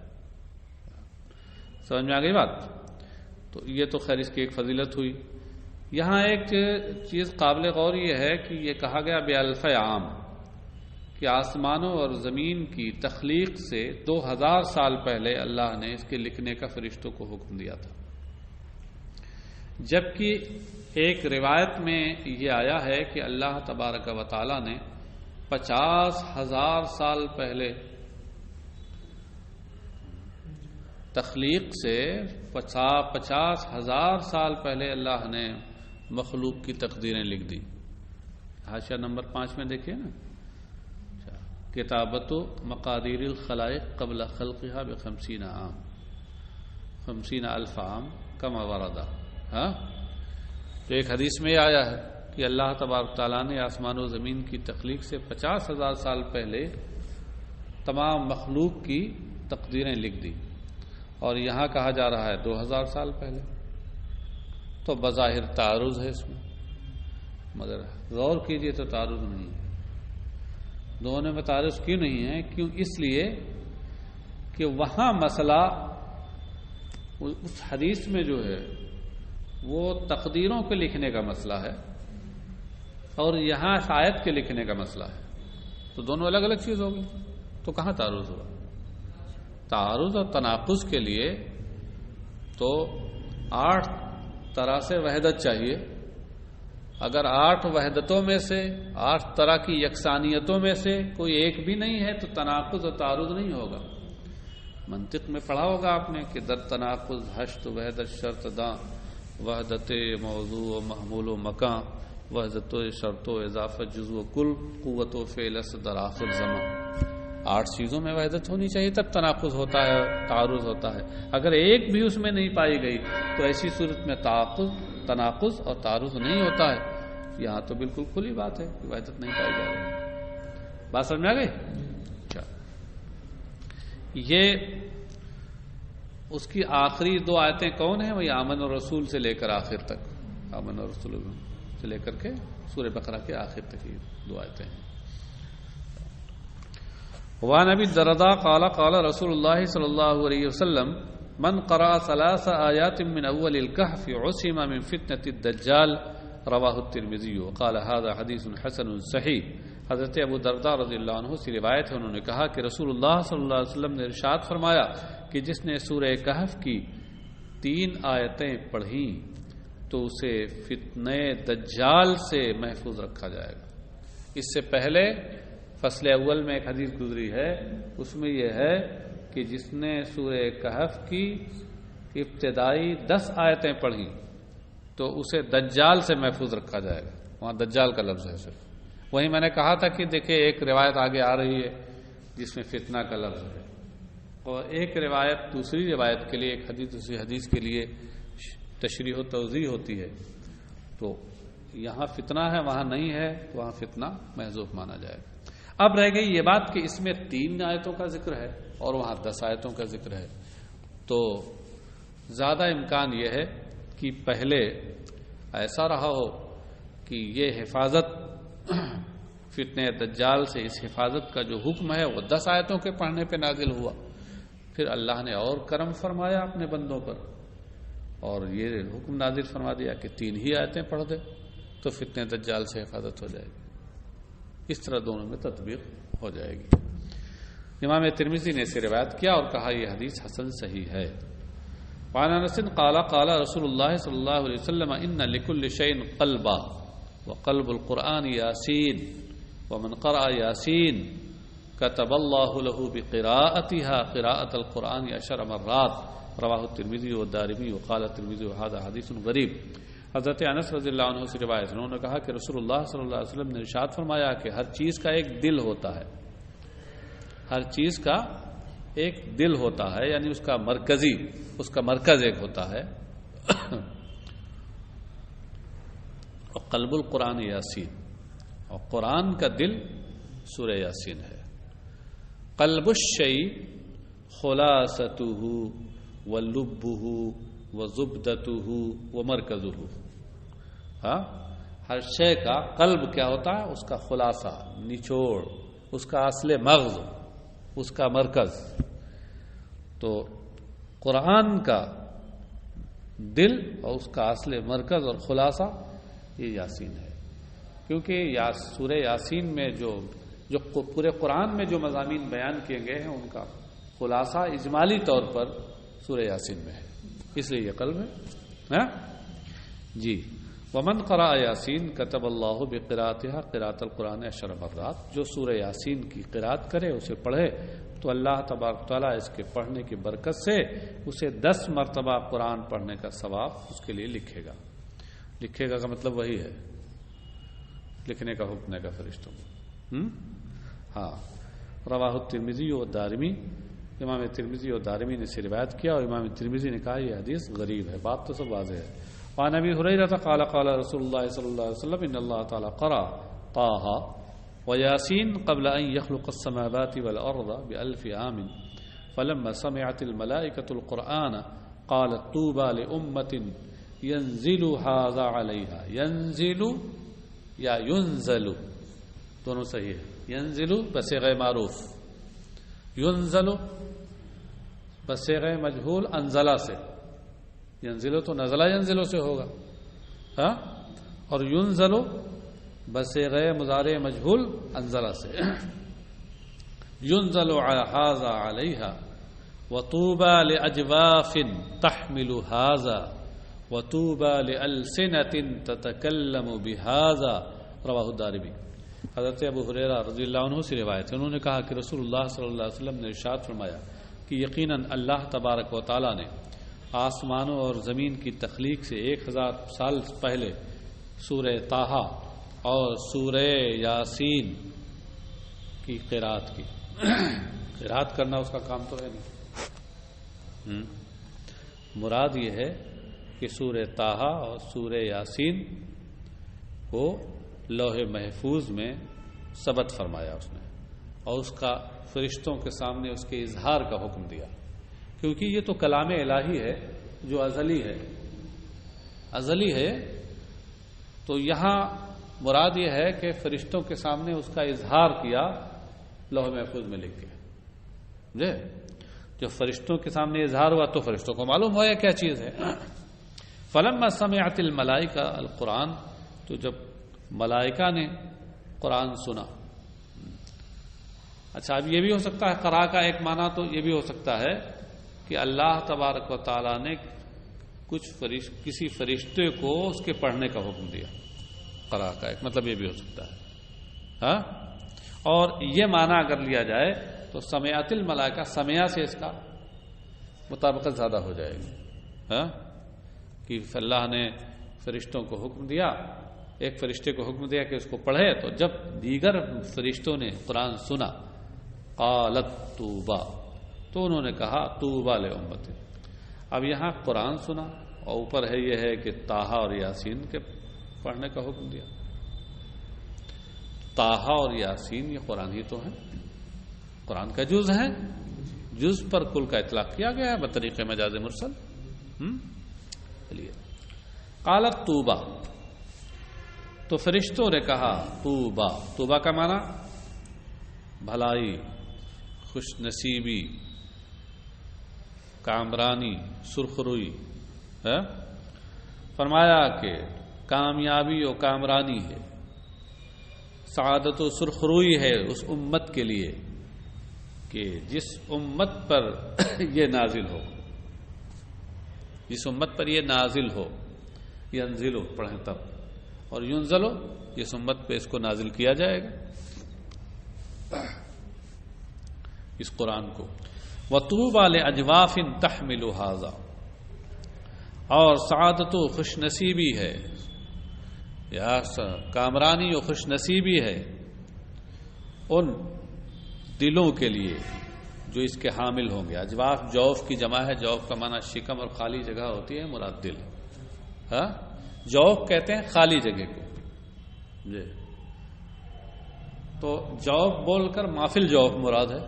سمجھ میں آ گئی بات؟ تو یہ تو خیر اس کی ایک فضیلت ہوئی. یہاں ایک چیز قابل غور یہ ہے کہ یہ کہا گیا بِأَلْفِ عام کہ آسمانوں اور زمین کی تخلیق سے 2000 سال پہلے اللہ نے اس کے لکھنے کا فرشتوں کو حکم دیا تھا، جبکہ ایک روایت میں یہ آیا ہے کہ اللہ تبارک و تعالی نے 50,000 سال پہلے تخلیق سے 50,000 سال پہلے اللہ نے مخلوق کی تقدیریں لکھ دی. حاشیہ نمبر 5 میں دیکھیے نا، کتابت مقادیر الخلائق قبل خلقها ب50 عام 50,000 عام کما وردا. ہاں، تو ایک حدیث میں آیا ہے کہ اللہ تبارک تعالیٰ نے آسمان و زمین کی تخلیق سے 50,000 سال پہلے تمام مخلوق کی تقدیریں لکھ دی، اور یہاں کہا جا رہا ہے 2000 سال پہلے. تو بظاہر تعارض ہے اس میں، مگر غور کیجئے تو تعارض نہیں ہے. دونوں میں تعارض کیوں نہیں ہے؟ کیوں؟ اس لیے کہ وہاں مسئلہ اس حدیث میں جو ہے وہ تقدیروں کے لکھنے کا مسئلہ ہے اور یہاں آیت کے لکھنے کا مسئلہ ہے. تو دونوں الگ الگ چیز ہوگی، تو کہاں تعارض ہوا؟ تعارض اور تناقض کے لیے تو 8 طرح سے وحدت چاہیے. اگر 8 وحدتوں میں سے 8 طرح کی یکسانیتوں میں سے کوئی ایک بھی نہیں ہے تو تناقض اور تعارض نہیں ہوگا. منطق میں پڑھا ہوگا آپ نے کہ در تناقض حشت وحدت شرط داں وحدت موضوع و محمول و مکان وحدت و شرط و اضافت جزو و کل قوت و فعل در آخر زمان. 8 چیزوں میں وحدت ہونی چاہیے تب تناقض ہوتا ہے، تعارض ہوتا ہے. اگر ایک بھی اس میں نہیں پائی گئی تو ایسی صورت میں تناقض اور تعارض نہیں ہوتا ہے. یہاں تو بالکل کھلی بات ہے کہ وحدت نہیں پائی جا رہی. بات سمجھ میں آ گئی؟ اچھا، یہ اس کی آخری 2 آیتیں کون ہیں؟ وہی آمن اور رسول سے لے کر آخر تک، آمن اور رسول سے لے کر کے سورہ بقرہ کے آخر تک یہ 2 آیتیں ہیں. وعن ابی الدرداء قال قال رسول اللہ صلی اللہ علیہ وسلم من قرأ 3 آیات من اول الکہف عصم من فتنة الدجال رواہ الترمذی وقال هذا حدیث حسن صحیح. حضرت ابو الدرداء رضی اللہ عنہ سے روایت ہے، انہوں نے کہا کہ رسول اللہ صلی اللہ علیہ وسلم نے ارشاد فرمایا کہ جس نے سورہ کہف کی 3 آیتیں پڑھیں تو اسے فتنہ دجال سے محفوظ رکھا جائے گا. اس سے پہلے فصل اول میں ایک حدیث گزری ہے، اس میں یہ ہے کہ جس نے سورہ کہف کی ابتدائی 10 آیتیں پڑھیں تو اسے دجال سے محفوظ رکھا جائے گا. وہاں دجال کا لفظ ہے صرف. وہیں میں نے کہا تھا کہ دیکھیں ایک روایت آگے آ رہی ہے جس میں فتنہ کا لفظ ہے، اور ایک روایت دوسری روایت کے لیے، ایک حدیث دوسری حدیث کے لیے تشریح و توضیح ہوتی ہے. تو یہاں فتنہ ہے وہاں نہیں ہے تو وہاں فتنہ محذوف مانا جائے گا. اب رہ گئی یہ بات کہ اس میں 3 آیتوں کا ذکر ہے اور وہاں 10 آیتوں کا ذکر ہے. تو زیادہ امکان یہ ہے کہ پہلے ایسا رہا ہو کہ یہ حفاظت فتنہ دجال سے، اس حفاظت کا جو حکم ہے وہ 10 آیتوں کے پڑھنے پہ نازل ہوا، پھر اللہ نے اور کرم فرمایا اپنے بندوں پر اور یہ حکم نازل فرما دیا کہ 3 ہی آیتیں پڑھ دے تو فتنہ دجال سے حفاظت ہو جائے گی. اس طرح دونوں میں تطبیق ہو جائے گی. امام ترمذی نے اسے روایت کیا اور کہا یہ حدیث حسن صحیح ہے۔ وعن انس قال قال رسول اللہ صلی اللہ علیہ وسلم ان لكل شيء قلبا وقلب القرآن یاسین ومن قرأ یاسین كتب اللہ له بقراءتها قراءة القرآن 10 مرات رواہ الترمذی والدارمی وقال الترمذی وهذا حدیث غریب۔ حضرت انس رضی اللہ عنہ سے روایت انہوں نے کہا کہ رسول اللہ صلی اللہ علیہ وسلم نے ارشاد فرمایا کہ ہر چیز کا ایک دل ہوتا ہے، ہر چیز کا ایک دل ہوتا ہے، یعنی اس کا مرکز ایک ہوتا ہے۔ اور قلب القرآن یاسین، اور قرآن کا دل سورہ یاسین ہے۔ قلب الشیء خلاصته ولبه وزبدته ومرکزه، ہر شے کا قلب کیا ہوتا ہے؟ اس کا خلاصہ، نچوڑ، اس کا اصل مغز، اس کا مرکز۔ تو قرآن کا دل اور اس کا اصل مرکز اور خلاصہ یہ یاسین ہے، کیونکہ سورہ یاسین میں جو پورے قرآن میں جو مضامین بیان کیے گئے ہیں ان کا خلاصہ اجمالی طور پر سورہ یاسین میں ہے، اس لیے یہ قلب ہے۔ جی، ومن قرأ یاسین کتب اللہ بقراءتها قراءۃ القرآن 10 مرات، جو سورہ یاسین کی قراءت کرے، اسے پڑھے، تو اللہ تبارک تعالیٰ اس کے پڑھنے کی برکت سے اسے 10 مرتبہ قرآن پڑھنے کا ثواب اس کے لیے لکھے گا۔ لکھے گا کا مطلب وہی ہے، لکھنے کا حکم کا فرشتوں کو۔ ہاں، رواہ الترمذی و دارمی، امام ترمذی اور دارمی نے اسے روایت کیا اور امام ترمذی نے کہا یہ حدیث غریب ہے۔ بات تو سب واضح ہے۔ وعن ابی ہریرہ قال قال رسول اللہ صلی اللہ علیہ وسلم ان اللہ تعالی قرأ طه وياسين قبل ان يخلق السماوات والارض ب1000 عام فلما سمعت الملائكة القرآن قالت طوبى لأمة ينزل هذا عليها، ينزل یا ينزل دونوں صحیح ہے، ينزل بصيغہ معروف، ينزل بصيغہ مجہول انزلہ سے، ینزلو تو نزلہ ینزلو سے ہوگا، ہاں، اور ینزلو بصیغہ مضارع مجہول انزلہ سے۔ ینزلو هذا علیہا وطوبى لأجواف تحمل هذا وطوبى لألسنة تتكلم بهذا رواہ الدارمی۔ حضرت ابو ہریرہ رضی اللہ عنہ سے روایت ہے، انہوں نے کہا کہ رسول اللہ صلی اللہ علیہ وسلم نے ارشاد فرمایا کہ یقیناً اللہ تبارک و تعالی نے آسمانوں اور زمین کی تخلیق سے 1000 سال پہلے سورہ طٰہٰ اور سورہ یاسین کی قرات کی۔ قرات کرنا اس کا کام تو ہے نہیں، مراد یہ ہے کہ سورہ طٰہٰ اور سورہ یاسین کو لوح محفوظ میں ثبت فرمایا اس نے، اور اس کا فرشتوں کے سامنے اس کے اظہار کا حکم دیا، کیونکہ یہ تو کلام الہی ہے جو ازلی ہے، تو یہاں مراد یہ ہے کہ فرشتوں کے سامنے اس کا اظہار کیا، لوح محفوظ میں لکھ دیا۔ جو فرشتوں کے سامنے اظہار ہوا تو فرشتوں کو معلوم ہوا کیا چیز ہے۔ فلما سمعت الملائکہ القرآن، تو جب ملائکہ نے قرآن سنا۔ اچھا، اب یہ بھی ہو سکتا ہے، قرآ کا ایک معنی تو یہ بھی ہو سکتا ہے کہ اللہ تبارک و تعالیٰ نے کسی فرشتے کو اس کے پڑھنے کا حکم دیا، قرآ کا ایک مطلب یہ بھی ہو سکتا ہے، ہاں۔ اور یہ معنی اگر لیا جائے تو سمعت الملائکہ، سمعہ سے اس کا مطابقت زیادہ ہو جائے گی، ہاں، کہ اللہ نے فرشتوں کو حکم دیا، ایک فرشتے کو حکم دیا کہ اس کو پڑھے، تو جب دیگر فرشتوں نے قرآن سنا، قالت طوبى، تو انہوں نے کہا طوبى لأمة۔ اب یہاں قرآن سنا اور اوپر ہے یہ ہے کہ طٰہٰ اور یاسین کے پڑھنے کا حکم دیا۔ طٰہٰ اور یاسین یہ قرآن ہی تو ہیں، قرآن کا جز ہے، جز پر کل کا اطلاق کیا گیا ہے بطریق مجاز مرسل۔ چلیے، قالت طوبى، تو فرشتوں نے کہا طوبى، طوبى کا معنی بھلائی، خوش نصیبی، کامرانی، سرخروئی ہے۔ فرمایا کہ کامیابی و کامرانی ہے، سعادت و سرخروئی ہے اس امت کے لیے کہ جس امت پر یہ نازل ہو، جس امت پر یہ نازل ہو، ینزل ہو پڑھیں تب، اور ینزل ہو جس امت پہ اس کو نازل کیا جائے گا اس قرآن کو. وَطُوبَى لِأَجْوَافٍ تَحْمِلُ هَذَا، اور سعادت و خوش نصیبی ہے یا کامرانی و خوش نصیبی ہے ان دلوں کے لیے جو اس کے حامل ہوں گے. اجواف جوف کی جمع ہے، جوف کا معنی شکم اور خالی جگہ ہوتی ہے، مراد دل. ہاں جوف کہتے ہیں خالی جگہ کو جی. تو جوف بول کر مافل جوف مراد ہے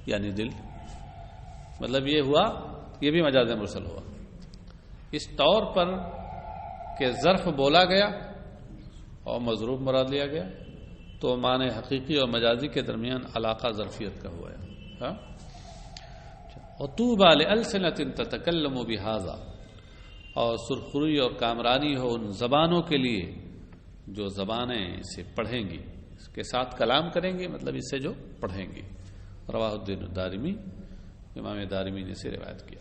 یعنی دل. مطلب یہ ہوا، یہ بھی مجاز مرسل ہوا اس طور پر کہ ظرف بولا گیا اور مضروب مراد لیا گیا، تو معنی حقیقی اور مجازی کے درمیان علاقہ ظرفیت کا ہوا ہے. ہاں وَطُوبَى لِأَلْسِنَةٍ تَتَكَلَّمُ بِهَذَا، اور سرخروئی اور کامرانی ہو ان زبانوں کے لیے جو زبانیں اسے پڑھیں گی، اس کے ساتھ کلام کریں گی، مطلب اس سے جو پڑھیں گی. رواہ الدین الدارمی، امام دارمی نے اسے روایت کیا.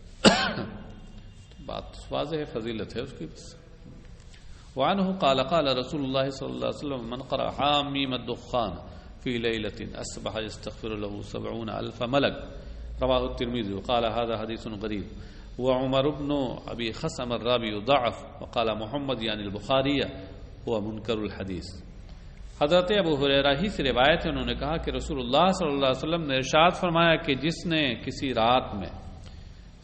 بات واضح ہے، فضیلت ہے اس کی. وعنه قال قال رسول الله صلى الله عليه وسلم من قرأ حاميم الدخان في ليلة أصبح يستغفر له 70,000 ملك. رواه الترمذي وقال هذا حديث غريب. وعمر بن أبي خصم الرابي ضعف وقال محمد يعني البخاري هو منكر الحديث. حضرت ابو ہریرہ ہی سے روایت ہے، انہوں نے کہا کہ رسول اللہ صلی اللہ علیہ وسلم نے ارشاد فرمایا کہ جس نے کسی رات میں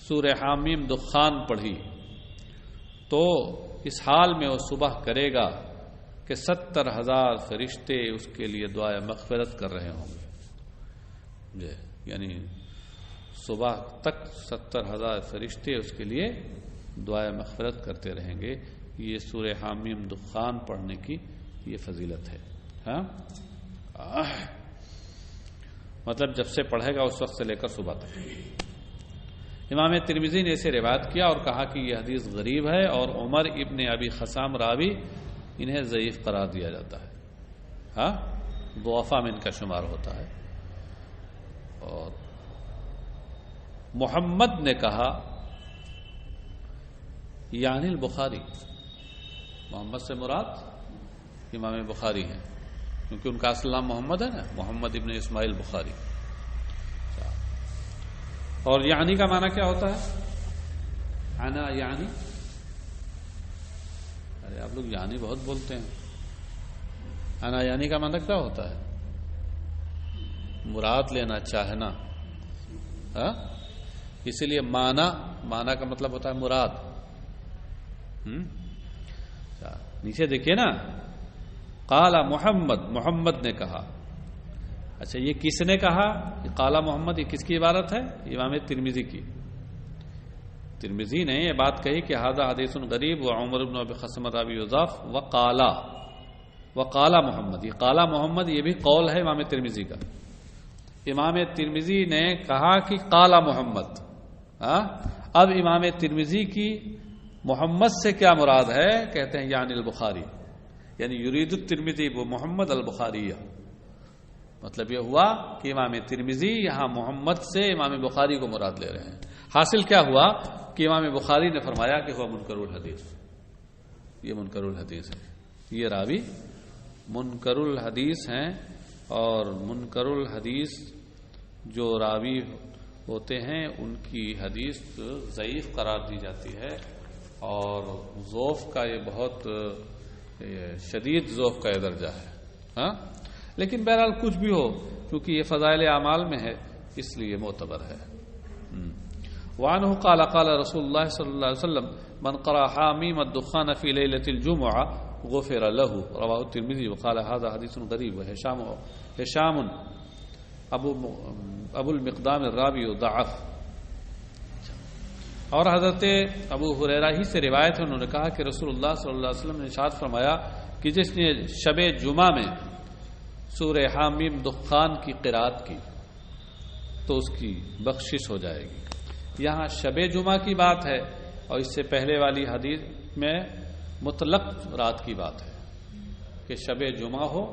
سورہ حامیم دخان پڑھی تو اس حال میں وہ صبح کرے گا کہ 70,000 فرشتے اس کے لیے دعائے مغفرت کر رہے ہوں گے. جی یعنی صبح تک 70,000 فرشتے اس کے لیے دعائے مغفرت کرتے رہیں گے. یہ سورہ حامیم دخان پڑھنے کی یہ فضیلت ہے. ہاں مطلب جب سے پڑھے گا اس وقت سے لے کر صبح تک. امام ترمذی نے اسے روایت کیا اور کہا کہ یہ حدیث غریب ہے، اور عمر ابن ابی خصام راوی انہیں ضعیف قرار دیا جاتا ہے. ہاں ضعفاء میں ان کا شمار ہوتا ہے. اور محمد نے کہا یعنی البخاری، محمد سے مراد امام بخاری ہیں، کیونکہ ان کا اصل نام محمد ہے نا، محمد ابن اسماعیل بخاری. اور یعنی کا معنی کیا ہوتا ہے؟ انا یعنی، ارے آپ لوگ یعنی بہت بولتے ہیں. انا یعنی کا معنی کیا ہوتا ہے؟ مراد لینا، چاہنا. ہاں اسی لیے معنی کا مطلب ہوتا ہے مراد. نیچے دیکھیے نا، قال محمد نے کہا. اچھا یہ کس نے کہا؟ قال محمد، یہ کس کی عبارت ہے؟ امام ترمذی کی. ترمذی نے یہ بات کہی کہ ھذا حدیث غریب وعمر بن ابی خصم راوی یضاف وقال محمد. یہ قال محمد یہ بھی قول ہے امام ترمذی کا. امام ترمذی نے کہا کہ قال محمد. اب امام ترمذی کی محمد سے کیا مراد ہے؟ کہتے ہیں یعنی البخاری، یعنی یرید الترمذی وہ محمد البخاری. مطلب یہ ہوا کہ امام ترمذی یہاں محمد سے امام بخاری کو مراد لے رہے ہیں. حاصل کیا ہوا کہ امام بخاری نے فرمایا کہ وہ منکر الحدیث، یہ منکر الحدیث ہے. یہ راوی منکر الحدیث ہیں، اور منکر الحدیث جو راوی ہوتے ہیں ان کی حدیث ضعیف قرار دی جاتی ہے، اور ضعف کا یہ بہت شدید ضعف کا یہ درجہ ہے. ہاں لیکن بہرحال کچھ بھی ہو، کیونکہ یہ فضائل اعمال میں ہے اس لیے معتبر ہے. وعنہ قال قال رسول اللہ صلی اللہ علیہ وسلم من قرأ حامیم الدخان فی لیلۃ الجمعہ غفر له. رواه الترمذی وقال هذا حدیث غریب. وهشام ابو المقدام الرابی ضعف. اور حضرت ابو ہریرہ ہی سے روایت ہے، انہوں نے کہا کہ رسول اللہ صلی اللہ علیہ وسلم نے ارشاد فرمایا کہ جس نے شب جمعہ میں سورہ حامیم دخان کی قرات کی تو اس کی بخشش ہو جائے گی. یہاں شب جمعہ کی بات ہے، اور اس سے پہلے والی حدیث میں مطلق رات کی بات ہے کہ شب جمعہ ہو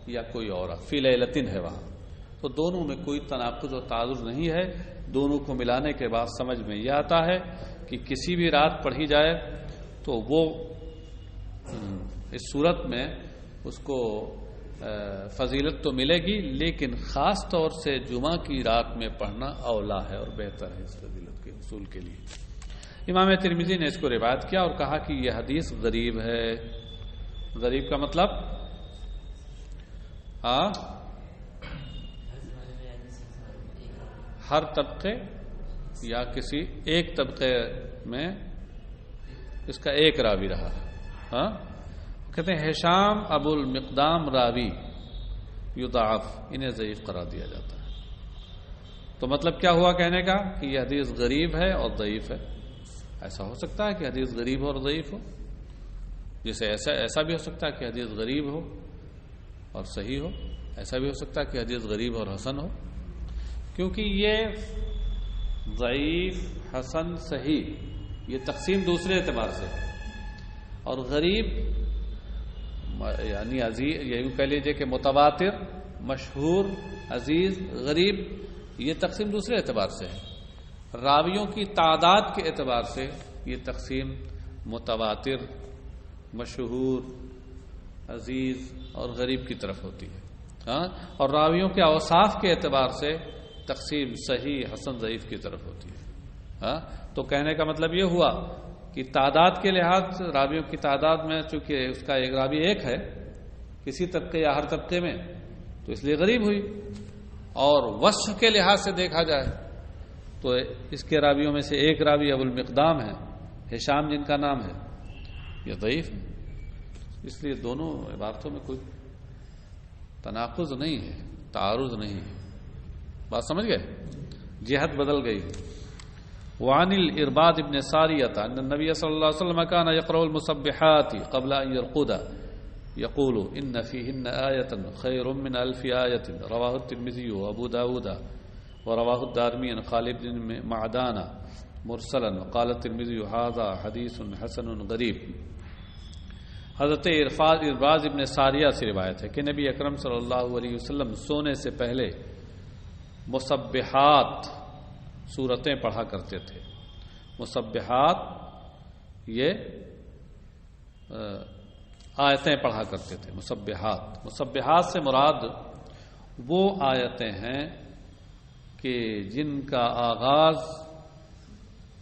یا کوئی اور. فی لیلتن ہے وہاں، تو دونوں میں کوئی تناقض اور تعارض نہیں ہے. دونوں کو ملانے کے بعد سمجھ میں یہ آتا ہے کہ کسی بھی رات پڑھی جائے تو وہ اس صورت میں اس کو فضیلت تو ملے گی، لیکن خاص طور سے جمعہ کی رات میں پڑھنا اولا ہے اور بہتر ہے اس فضیلت کے حصول کے لیے. امام ترمذی نے اس کو روایت کیا اور کہا کہ یہ حدیث غریب ہے. غریب کا مطلب ہر طبقے یا کسی ایک طبقے میں اس کا ایک راوی رہا. کہتے ہیں ہشام ابو المقدام راوی یضاعف، انہیں ضعیف قرار دیا جاتا ہے. تو مطلب کیا ہوا کہنے کا کہ یہ حدیث غریب ہے اور ضعیف ہے. ایسا ہو سکتا ہے کہ حدیث غریب ہو اور ضعیف ہو، جیسے ایسا بھی ہو سکتا ہے کہ حدیث غریب ہو اور صحیح ہو، ایسا بھی ہو سکتا ہے کہ حدیث غریب اور حسن ہو. کیونکہ یہ ضعیف حسن صحیح یہ تقسیم دوسرے اعتبار سے ہے، اور غریب یعنی عزیز، یہ کہہ لیجیے کہ متواتر، مشہور، عزیز، غریب، یہ تقسیم دوسرے اعتبار سے ہے. راویوں کی تعداد کے اعتبار سے یہ تقسیم متواتر، مشہور، عزیز اور غریب کی طرف ہوتی ہے. اور راویوں کے اوصاف کے اعتبار سے تقسیم صحیح، حسن، ضعیف کی طرف ہوتی ہے. تو کہنے کا مطلب یہ ہوا کہ تعداد کے لحاظ سے راویوں کی تعداد میں چونکہ اس کا ایک راوی ایک ہے کسی طبقے یا ہر طبقے میں، تو اس لیے غریب ہوئی. اور وصف کے لحاظ سے دیکھا جائے تو اس کے راویوں میں سے ایک راوی ابو المقدام ہے، ہشام جن کا نام ہے، یہ ضعیف ہے. اس لیے دونوں عبارتوں میں کوئی تناقض نہیں ہے، تعارض نہیں ہے. بات سمجھ گئے؟ جہت بدل گئی. وعن الارباد ابن ساریہ ان النبی صلی اللہ علیہ وسلم كان يقرأ المسبحات قبل ان يرقد يقول ان فيهن آية خير من 1000 آية رواه الترمذي وابو داود ورواه الدارمي عن خالد بن معدان مرسلا وقال الترمذي هذا حديث حسن غريب. حضرت ارباز ابن ساریہ سے روایت ہے کہ نبی اکرم صلی اللہ علیہ وسلم سونے سے پہلے مسبحات سورتیں پڑھا کرتے تھے. مسبحات یہ آیتیں پڑھا کرتے تھے. مسبحات سے مراد وہ آیتیں ہیں کہ جن کا آغاز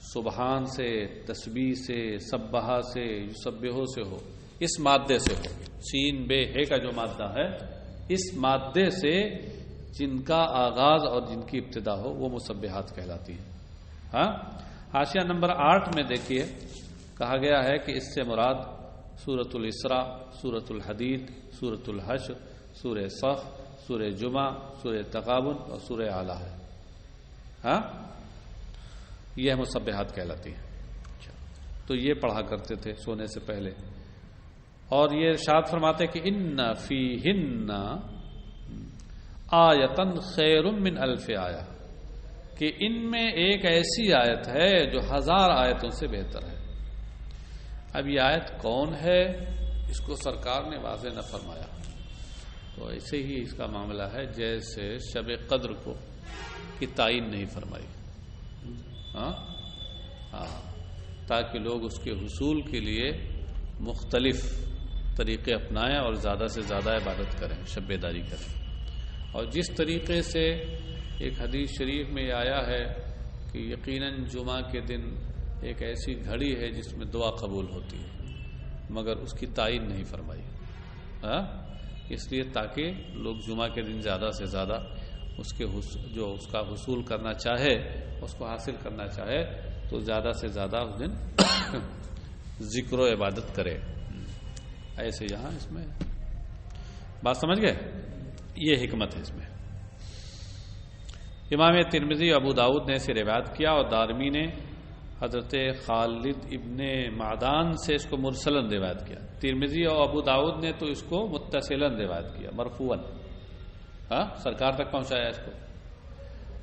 سبحان سے، تسبیح سے، سبحہ سے، یسبحو سے ہو، اس مادے سے ہو. سین بے ہے کا جو مادہ ہے، اس مادے سے جن کا آغاز اور جن کی ابتدا ہو وہ مسبحات کہلاتی ہیں. حاشیہ نمبر 8 میں دیکھیے کہا گیا ہے کہ اس سے مراد سورۃ الاسراء، سورۃ الحدید، سورۃ الحشر، سورہ صف، سورہ جمعہ، سورہ تغابن اور سورہ اعلی ہے. یہ مسبحات کہلاتی ہیں. تو یہ پڑھا کرتے تھے سونے سے پہلے. اور یہ ارشاد فرماتے کہ ان فیہن آیتن خیر من 1000 آیہ، کہ ان میں ایک ایسی آیت ہے جو 1000 آیتوں سے بہتر ہے. اب یہ آیت کون ہے اس کو سرکار نے واضح نہ فرمایا. تو ایسے ہی اس کا معاملہ ہے جیسے شب قدر کو کی تعین نہیں فرمائی، تاکہ لوگ اس کے حصول کے لیے مختلف طریقے اپنائیں اور زیادہ سے زیادہ عبادت کریں، شب بیداری کریں. اور جس طریقے سے ایک حدیث شریف میں آیا ہے کہ یقیناً جمعہ کے دن ایک ایسی گھڑی ہے جس میں دعا قبول ہوتی ہے، مگر اس کی تعین نہیں فرمائی. اس لیے تاکہ لوگ جمعہ کے دن زیادہ سے زیادہ اس کے جو اس کا حصول کرنا چاہے، اس کو حاصل کرنا چاہے، تو زیادہ سے زیادہ اس دن ذکر و عبادت کرے. ایسے یہاں اس میں بات سمجھ گئے؟ یہ حکمت ہے اس میں. امام ترمذی ابو داود نے اسے روایت کیا اور دارمی نے حضرت خالد ابن معدان سے اس کو مرسلن روایت کیا. ترمذی اور ابو داود نے تو اس کو متصلن روایت کیا، مرفوعاً، سرکار تک پہنچایا اس کو.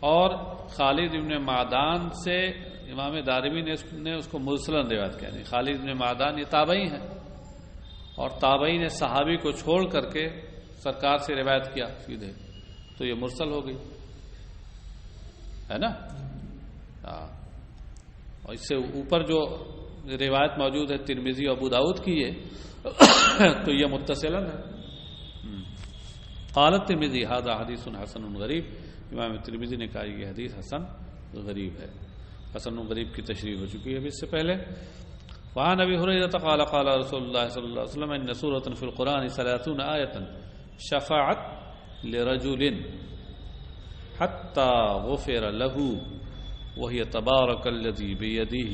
اور خالد ابن معدان سے امام دارمی نے اس کو مرسلن روایت کیا. خالد ابن معدان یہ تابعی ہیں، اور تابعی نے صحابی کو چھوڑ کر کے سرکار سے روایت کیا سیدھے. تو یہ مرسل ہو گئی، ہے نا؟ اور اس سے اوپر جو روایت موجود ہے ترمذی اور ابو داؤد کی ہے تو یہ متصلا ہے۔ قال الترمذی ھذا حدیث حسن غریب، امام ترمذی نے کہا یہ حدیث حسن غریب ہے۔ حسن غریب کی تشریح ہو چکی ہے ابھی اس سے پہلے۔ وعن ابی ہریرہ قال قال رسول اللہ صلی اللہ علیہ وسلم ان سورۃ فی القرآن 30 آیۃ شفعت لرجل حتى غفر له وهي تبارك الذي بيده،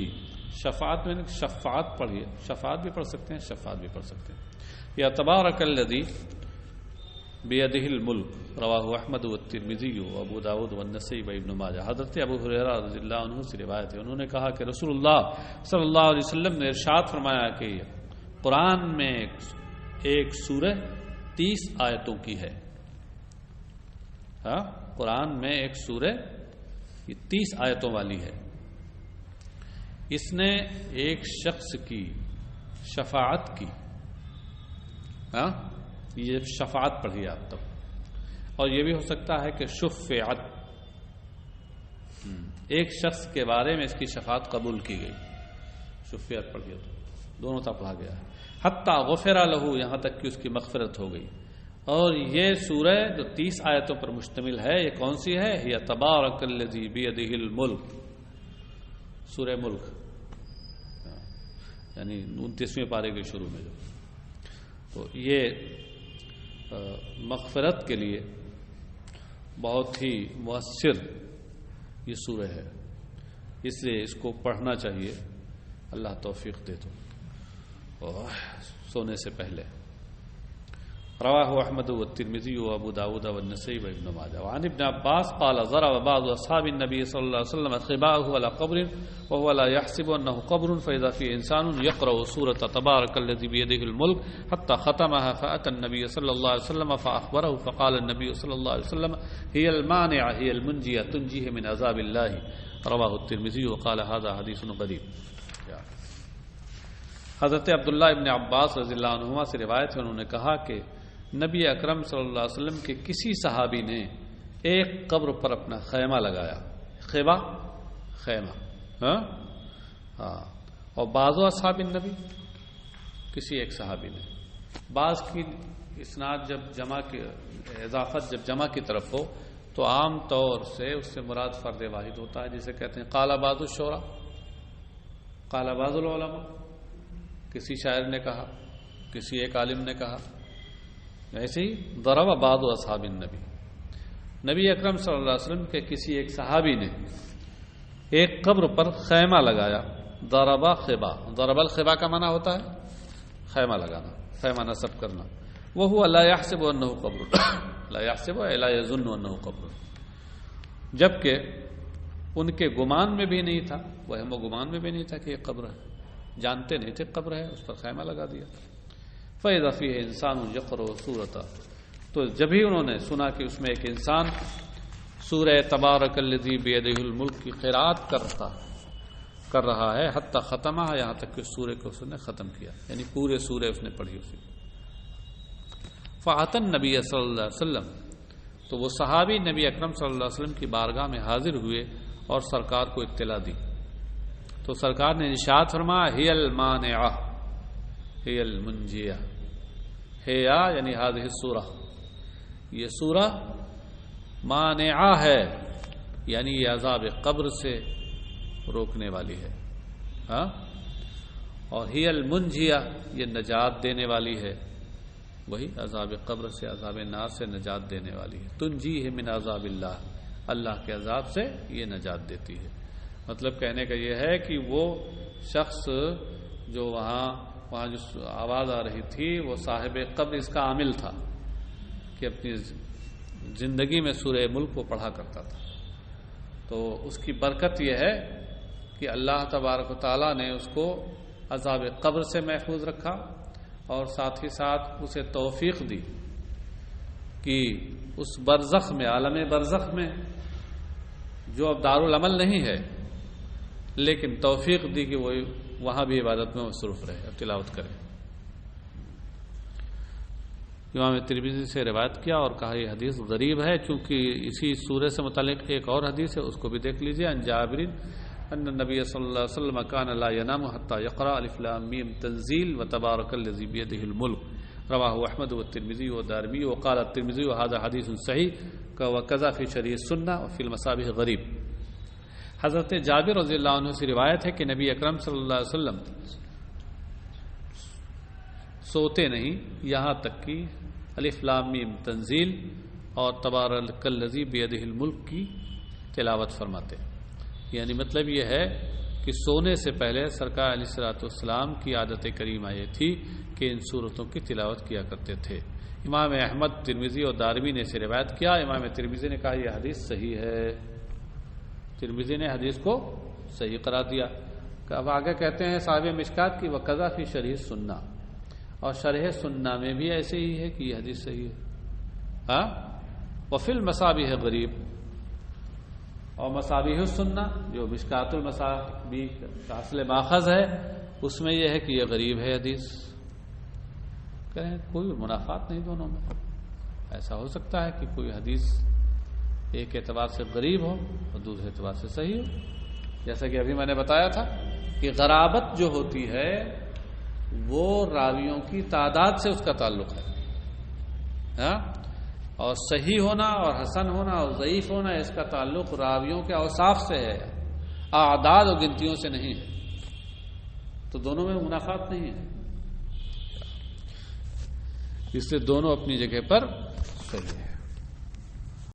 شفاعت میں شفاعت پڑھیے، شفاعت بھی پڑھ سکتے ہیں، شفاعت بھی پڑھ سکتے ہیں، یا تبارک الذی بیدہ الملک، رواہ احمد والترمذی وابو داود والنسائی وابن ماجہ۔ حضرت ابو ہریرہ رضی اللہ عنہ سے روایت ہے، انہوں نے کہا کہ رسول اللہ صلی اللہ علیہ وسلم نے ارشاد فرمایا کہ قرآن میں ایک سورہ 30 آیتوں کی ہے۔ ہاں، قرآن میں ایک سورہ یہ 30 آیتوں والی ہے، اس نے ایک شخص کی شفاعت کی۔ ہاں، یہ شفاعت پڑھی آپ تب، اور یہ بھی ہو سکتا ہے کہ شفعت، ایک شخص کے بارے میں اس کی شفاعت قبول کی گئی، شفعت پڑھی تو دونوں طرح پڑھا گیا ہے۔ حتی غفر لہ، یہاں تک کہ اس کی مغفرت ہو گئی۔ اور یہ سورہ جو 30 آیتوں پر مشتمل ہے یہ کون سی ہے؟ یا تبارک الذی بیدہ الملک، سورہ ملک، یعنی 29ویں پارے کے شروع میں جو، تو یہ مغفرت کے لیے بہت ہی مؤثر یہ سورہ ہے، اس لیے اس کو پڑھنا چاہیے، اللہ توفیق دے تو سونے سے پہلے۔ رواہ احمد والترمذی وابو داود والنسائی وابن ماجہ۔ وعن ابن عباس قال ضرب بعض اصحاب النبي صلى الله عليه وسلم خباءه على قبر وهو لا يحسب انه قبر فاذا فيه انسان يقرأ سورة تبارك الذي بيده الملك حتى ختمها فاتى النبي صلى الله عليه وسلم فاخبره فقال النبي صلى الله عليه وسلم هي المانعة هي المنجية تنجيه من عذاب الله، رواه الترمذي وقال هذا حديث غريب۔ حضرت عبداللہ ابن عباس رضی اللہ عنہما سے روایت ہے، انہوں نے کہا کہ نبی اکرم صلی اللہ علیہ وسلم کے کسی صحابی نے ایک قبر پر اپنا خیمہ لگایا، خیمہ، خیمہ، ہاں، اور بعض اصحاب النبی، کسی ایک صحابی نے، بعض کی اسناد جب جمع کی اضافت جب جمع کی طرف ہو تو عام طور سے اس سے مراد فرد واحد ہوتا ہے، جسے کہتے ہیں قال بعض الشعراء، قال بعض العلماء، کسی شاعر نے کہا، کسی ایک عالم نے کہا، ایسے ہی ضرب بعض اصحاب النبی، نبی اکرم صلی اللہ علیہ وسلم کے کسی ایک صحابی نے ایک قبر پر خیمہ لگایا، ضرب خبا، ضرب الخبا کا معنی ہوتا ہے خیمہ لگانا، خیمہ نصب کرنا، وہو لا يحسب انہ قبر، لا يحسب لا يظن انہ قبر، جبکہ ان کے گمان میں بھی نہیں تھا، وہم و گمان میں بھی نہیں تھا کہ یہ قبر ہے، جانتے نہیں تھے قبر ہے، اس پر خیمہ لگا دیا۔ فَإِذَا فِيهِ إِنسَانٌ يَقْرَأُ سُورَةً، تو جب ہی انہوں نے سنا کہ اس میں ایک انسان سورہ تبارک الذی بیدہ الملک کی قرأت کر رہا ہے، حتی ختمہ، یہاں تک کہ اس سورہ کو اس نے ختم کیا، یعنی پورے سورہ اس نے پڑھی اسی۔ فَأَتَى النَّبِيَّ صلی اللہ علیہ وسلم، تو وہ صحابی نبی اکرم صلی اللہ علیہ وسلم کی بارگاہ میں حاضر ہوئے اور سرکار کو اطلاع دی، تو سرکار نے ارشاد فرمایا ہی المانعہ ہی المنجیہ، ہیا یعنی هذه السورہ، یہ سورہ مانعہ ہے، یعنی یہ عذاب قبر سے روکنے والی ہے، ہاں، اور ہی المنجیہ یہ نجات دینے والی ہے، وہی عذاب قبر سے، عذاب نار سے نجات دینے والی ہے، تنجیہ من عذاب اللہ، اللہ کے عذاب سے یہ نجات دیتی ہے۔ مطلب کہنے کا یہ ہے کہ وہ شخص جو وہاں جو آواز آ رہی تھی وہ صاحب قبر اس کا عامل تھا کہ اپنی زندگی میں سورہ ملک کو پڑھا کرتا تھا، تو اس کی برکت یہ ہے کہ اللہ تبارک و تعالیٰ نے اس کو عذاب قبر سے محفوظ رکھا، اور ساتھ ہی ساتھ اسے توفیق دی کہ اس برزخ میں، عالم برزخ میں جو اب دارالعمل نہیں ہے، لیکن توفیق دی کہ وہ وہاں بھی عبادت میں مصروف رہے اور تلاوت کرے۔ امام ترمذی سے روایت کیا اور کہا یہ حدیث غریب ہے، چونکہ اسی سورہ سے متعلق ایک اور حدیث ہے، اس کو بھی دیکھ لیجیے۔ عن جابر ان النبی صلی اللہ علیہ وسلم کان لا ینام حتی یقرأ الف لام میم تنزیل وتبارک الذی بیدہ الملک، رواہ احمد والترمذی والدارمی، وقال الترمذی وهذا حدیث صحیح وکذا فی شرح السنہ وفی المصابیح غریب۔ حضرت جابر رضی اللہ عنہ سے روایت ہے کہ نبی اکرم صلی اللہ علیہ وسلم سوتے نہیں یہاں تک کہ الف لام میم تنزیل اور تبارک الذی بیدہ الملک کی تلاوت فرماتے، یعنی مطلب یہ ہے کہ سونے سے پہلے سرکار علیہ الصلوۃ والسلام کی عادت کریمہ یہ تھی کہ ان صورتوں کی تلاوت کیا کرتے تھے۔ امام احمد، ترمذی اور دارمی نے اسے روایت کیا۔ امام ترمذی نے کہا یہ حدیث صحیح ہے، ترمذی نے حدیث کو صحیح قرار دیا۔ اب آگے کہتے ہیں صاحب مشکات کی وقضا فی شرح سنہ، اور شرح سنہ میں بھی ایسے ہی ہے کہ یہ حدیث صحیح ہے۔ ہاں، وفی المصابیح غریب، اور مصابیح السنہ جو مشکات المصابیح کا اصل ماخذ ہے اس میں یہ ہے کہ یہ غریب ہے حدیث۔ کہیں کوئی منافات نہیں دونوں میں، ایسا ہو سکتا ہے کہ کوئی حدیث ایک اعتبار سے غریب ہو اور دوسرے اعتبار سے صحیح ہو، جیسا کہ ابھی میں نے بتایا تھا کہ غرابت جو ہوتی ہے وہ راویوں کی تعداد سے اس کا تعلق ہے، ہاں، اور صحیح ہونا اور حسن ہونا اور ضعیف ہونا اس کا تعلق راویوں کے اوصاف سے ہے، اعداد و گنتیوں سے نہیں ہے، تو دونوں میں منافات نہیں ہے، اس سے دونوں اپنی جگہ پر صحیح ہے۔